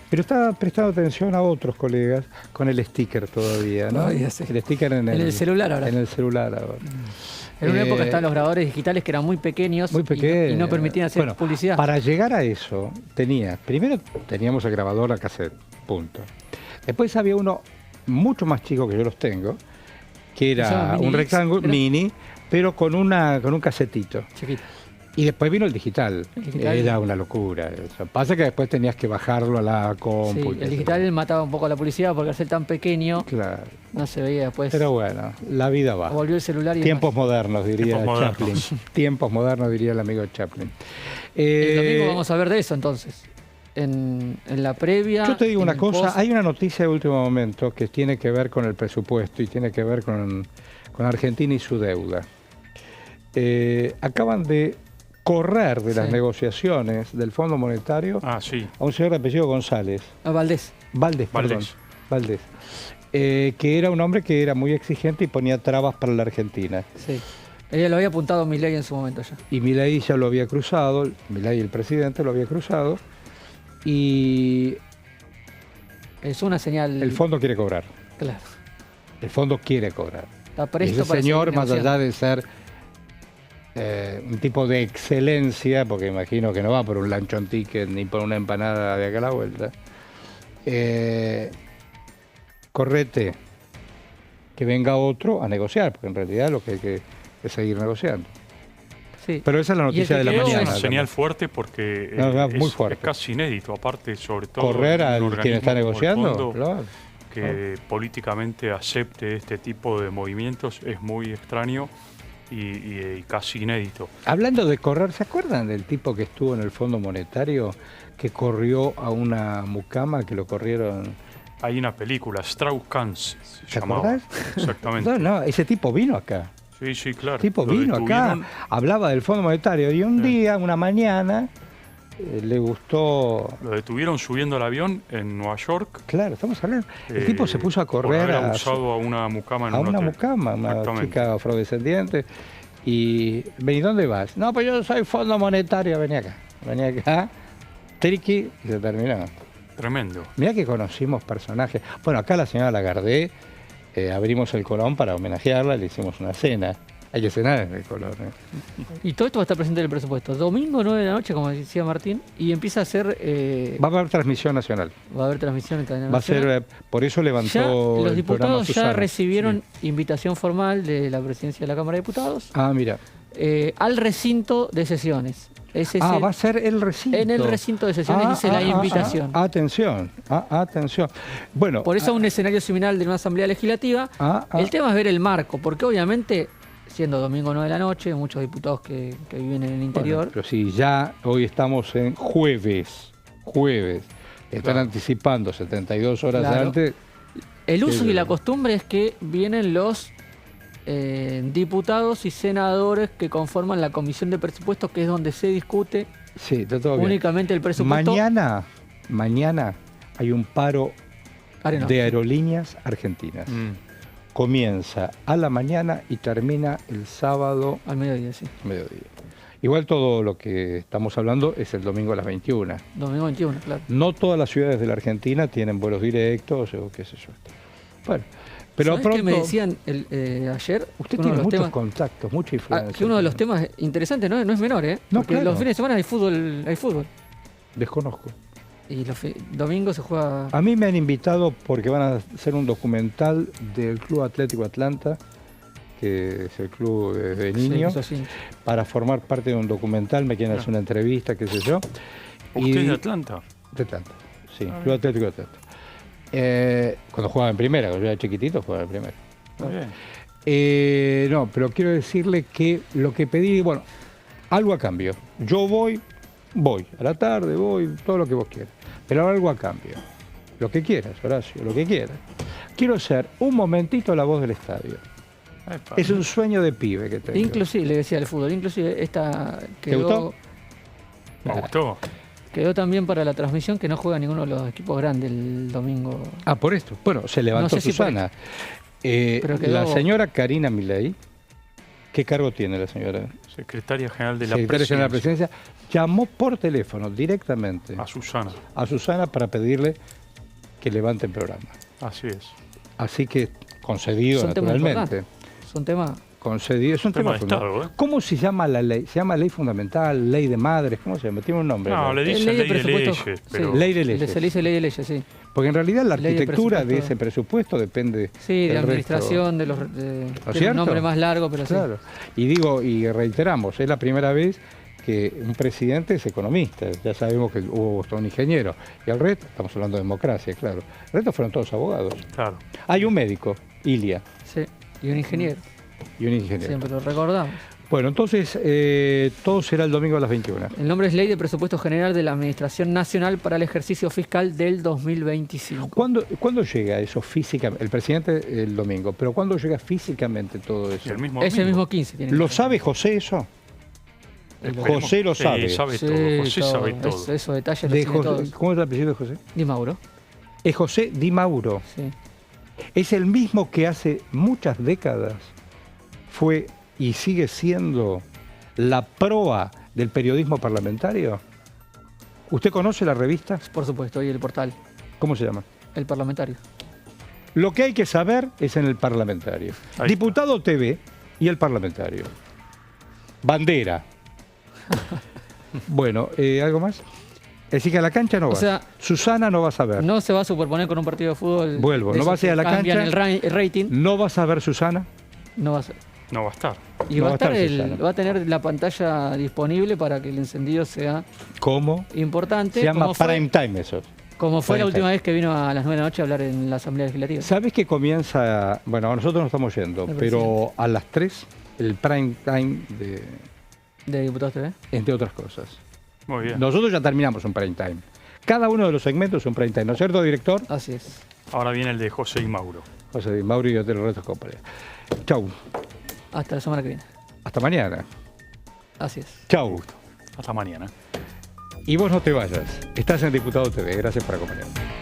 Pero estaba prestando atención a otros colegas con el sticker todavía, ¿no? Ya sé. El sticker en el celular ahora. En el celular ahora. En una época estaban los grabadores digitales que eran muy pequeños, y no permitían hacer publicidad. Para llegar a eso, primero teníamos el grabador a cassette, punto. Después había uno mucho más chico, que yo los tengo, que era un rectángulo mini, pero con un casetito. Chiquito. Y después vino el digital. Era una locura. O sea, pasa que después tenías que bajarlo a la compu. Sí, el digital mataba un poco a la publicidad porque al ser tan pequeño, claro, no se veía después. Pero bueno, la vida va. Volvió el celular y tiempos modernos, diría Chaplin. Tiempos modernos, diría el amigo Chaplin. El domingo vamos a ver de eso entonces. En la previa... Yo te digo una cosa, hay una noticia de último momento que tiene que ver con el presupuesto y tiene que ver con Argentina y su deuda. Acaban de correr de las negociaciones del Fondo Monetario a un señor de apellido González. Valdés. Valdés. Que era un hombre que era muy exigente y ponía trabas para la Argentina. Sí. Ella lo había apuntado Milei en su momento ya. Y Milei ya lo había cruzado, Milei, el presidente, lo había cruzado, y... Es una señal... El fondo quiere cobrar. Claro. El fondo quiere cobrar. Está presto ese señor, más allá de ser un tipo de excelencia, porque imagino que no va por un luncheon ticket ni por una empanada de acá a la vuelta, correte, que venga otro a negociar, porque en realidad lo que hay que es seguir negociando. Sí. Pero esa es la noticia de la mañana. Es una señal fuerte porque muy fuerte. Es casi inédito, aparte, sobre todo... Correr al quien está negociando, claro. Que políticamente acepte este tipo de movimientos es muy extraño y casi inédito. Hablando de correr, ¿se acuerdan del tipo que estuvo en el Fondo Monetario que corrió a una mucama, que lo corrieron? Hay una película, Strauss-Kahn se llamaba. ¿Acordás? Exactamente. No, ese tipo vino acá. Sí, claro. El tipo vino acá, hablaba del Fondo Monetario y un día, una mañana, le gustó... Lo detuvieron subiendo al avión en Nueva York. Claro, estamos hablando. El tipo se puso a correr... Por haber abusado a una mucama en un hotel. Una mucama, una chica afrodescendiente. ¿Y dónde vas? No, pues yo soy Fondo Monetario, vení acá, triqui, y se terminó. Tremendo. Mirá que conocimos personajes. Bueno, acá la señora Lagardé, abrimos el Colón para homenajearla, le hicimos una cena. Hay que cenar en el Colón. Y todo esto va a estar presente en el presupuesto. Domingo, 9 de la noche, como decía Martín, y empieza a ser... Va a haber transmisión nacional. Va a haber transmisión en cadena nacional. Va a ser, por eso levantó ya, los el diputados ya Susana. recibieron invitación formal de la presidencia de la Cámara de Diputados. Ah, mira. Al recinto de sesiones. Va a ser el recinto. En el recinto de sesiones dice la invitación. Atención, atención. Bueno, por eso un escenario similar de una asamblea legislativa. El tema es ver el marco, porque obviamente, siendo domingo 9 de la noche, muchos diputados que viven en el interior... Bueno, pero si ya hoy estamos en jueves, están anticipando 72 horas antes... El uso y la costumbre es que vienen los diputados y senadores que conforman la Comisión de Presupuestos, que es donde se discute únicamente el presupuesto. Mañana hay un paro de aerolíneas argentinas. Comienza a la mañana y termina el sábado... Al mediodía, sí. Igual todo lo que estamos hablando es el domingo a las 21. Domingo 21, claro. No todas las ciudades de la Argentina tienen vuelos directos o qué sé yo. Bueno, pero pronto... ¿Qué me decían ayer? Usted tiene muchos contactos, mucha influencia. Que uno de los temas interesantes no es menor, ¿eh? No, porque los fines de semana hay fútbol. Desconozco. Y los domingos se juega... A mí me han invitado porque van a hacer un documental del Club Atlético Atlanta, que es el club de niños, para formar parte de un documental. Me quieren hacer una entrevista, qué sé yo. ¿Usted es de Atlanta? De Atlanta, sí, Club Atlético de Atlanta. Cuando jugaba en primera, cuando yo era chiquitito, jugaba en primera. Muy bien. No, pero quiero decirle que lo que pedí, bueno, algo a cambio. Yo voy a la tarde, todo lo que vos quieras. Pero algo a cambio. Lo que quieras, Horacio, lo que quieras. Quiero ser un momentito la voz del estadio. Es un sueño de pibe que tengo. Inclusive, le decía al fútbol, inclusive esta quedó... ¿Te gustó? Me gustó. Quedó también para la transmisión que no juega ninguno de los equipos grandes el domingo. Por esto. Bueno, se levantó Susana. La señora Karina Milei, ¿qué cargo tiene la señora? Secretaria General de la Presidencia. Llamó por teléfono directamente a Susana para pedirle que levante el programa. Así es. Así que concedido, naturalmente. Son temas... Concedido, es un tema de Estado, ¿eh? ¿Cómo se llama la ley? ¿Se llama ley fundamental, ley de madres? ¿Cómo se llama? Tiene un nombre. No, le dice ley de leyes. Pero... Ley de leyes. Se le dice ley de leyes, sí. Porque en realidad la arquitectura de ese presupuesto depende... Sí, de la administración, de los... tiene un nombre más largo, pero claro. Y reiteramos, es la primera vez que un presidente es economista. Ya sabemos que hubo un ingeniero. Y el resto, estamos hablando de democracia, claro. El resto fueron todos abogados. Claro. Hay un médico, Ilia. Sí, y un ingeniero. Siempre lo recordamos. Bueno, entonces todo será el domingo a las 21. El nombre es Ley de Presupuesto General de la Administración Nacional para el ejercicio fiscal del 2025. ¿Cuándo llega eso físicamente? El presidente el domingo, pero ¿cuándo llega físicamente todo eso? Es el mismo 15. ¿Lo sabe José eso? José lo sabe. Sabe todo. José sabe todo. Eso detalles todos. ¿Cómo es el apellido de José? Di Mauro. Es José Di Mauro. Sí. Es el mismo que hace muchas décadas fue y sigue siendo la proa del periodismo parlamentario. ¿Usted conoce la revista? Por supuesto, y el portal. ¿Cómo se llama? El Parlamentario. Lo que hay que saber es en el Parlamentario. Diputado TV y el Parlamentario. Bandera. Bueno, ¿algo más? Es decir, que a la cancha no va. O sea, Susana no va a saber. No se va a superponer con un partido de fútbol. Vuelvo, no va a ser a la cancha. El rating. No vas a ver Susana. No va a ser. No va a estar. Y va a tener la pantalla disponible para que el encendido sea importante. Se llama prime time eso. Como fue la última vez que vino a las 9 de la noche a hablar en la Asamblea Legislativa. ¿Sabes que comienza? Bueno, nosotros no estamos yendo, pero a las 3 el prime time de Diputados TV. Entre otras cosas. Muy bien. Nosotros ya terminamos un prime time. Cada uno de los segmentos es un prime time, ¿no es cierto, director? Así es. Ahora viene el de José y Mauro. José y Mauro y yo te lo reto, compadre. Chau. Hasta la semana que viene. Hasta mañana. Así es. Chau. Hasta mañana. Y vos no te vayas. Estás en Diputado TV. Gracias por acompañarme.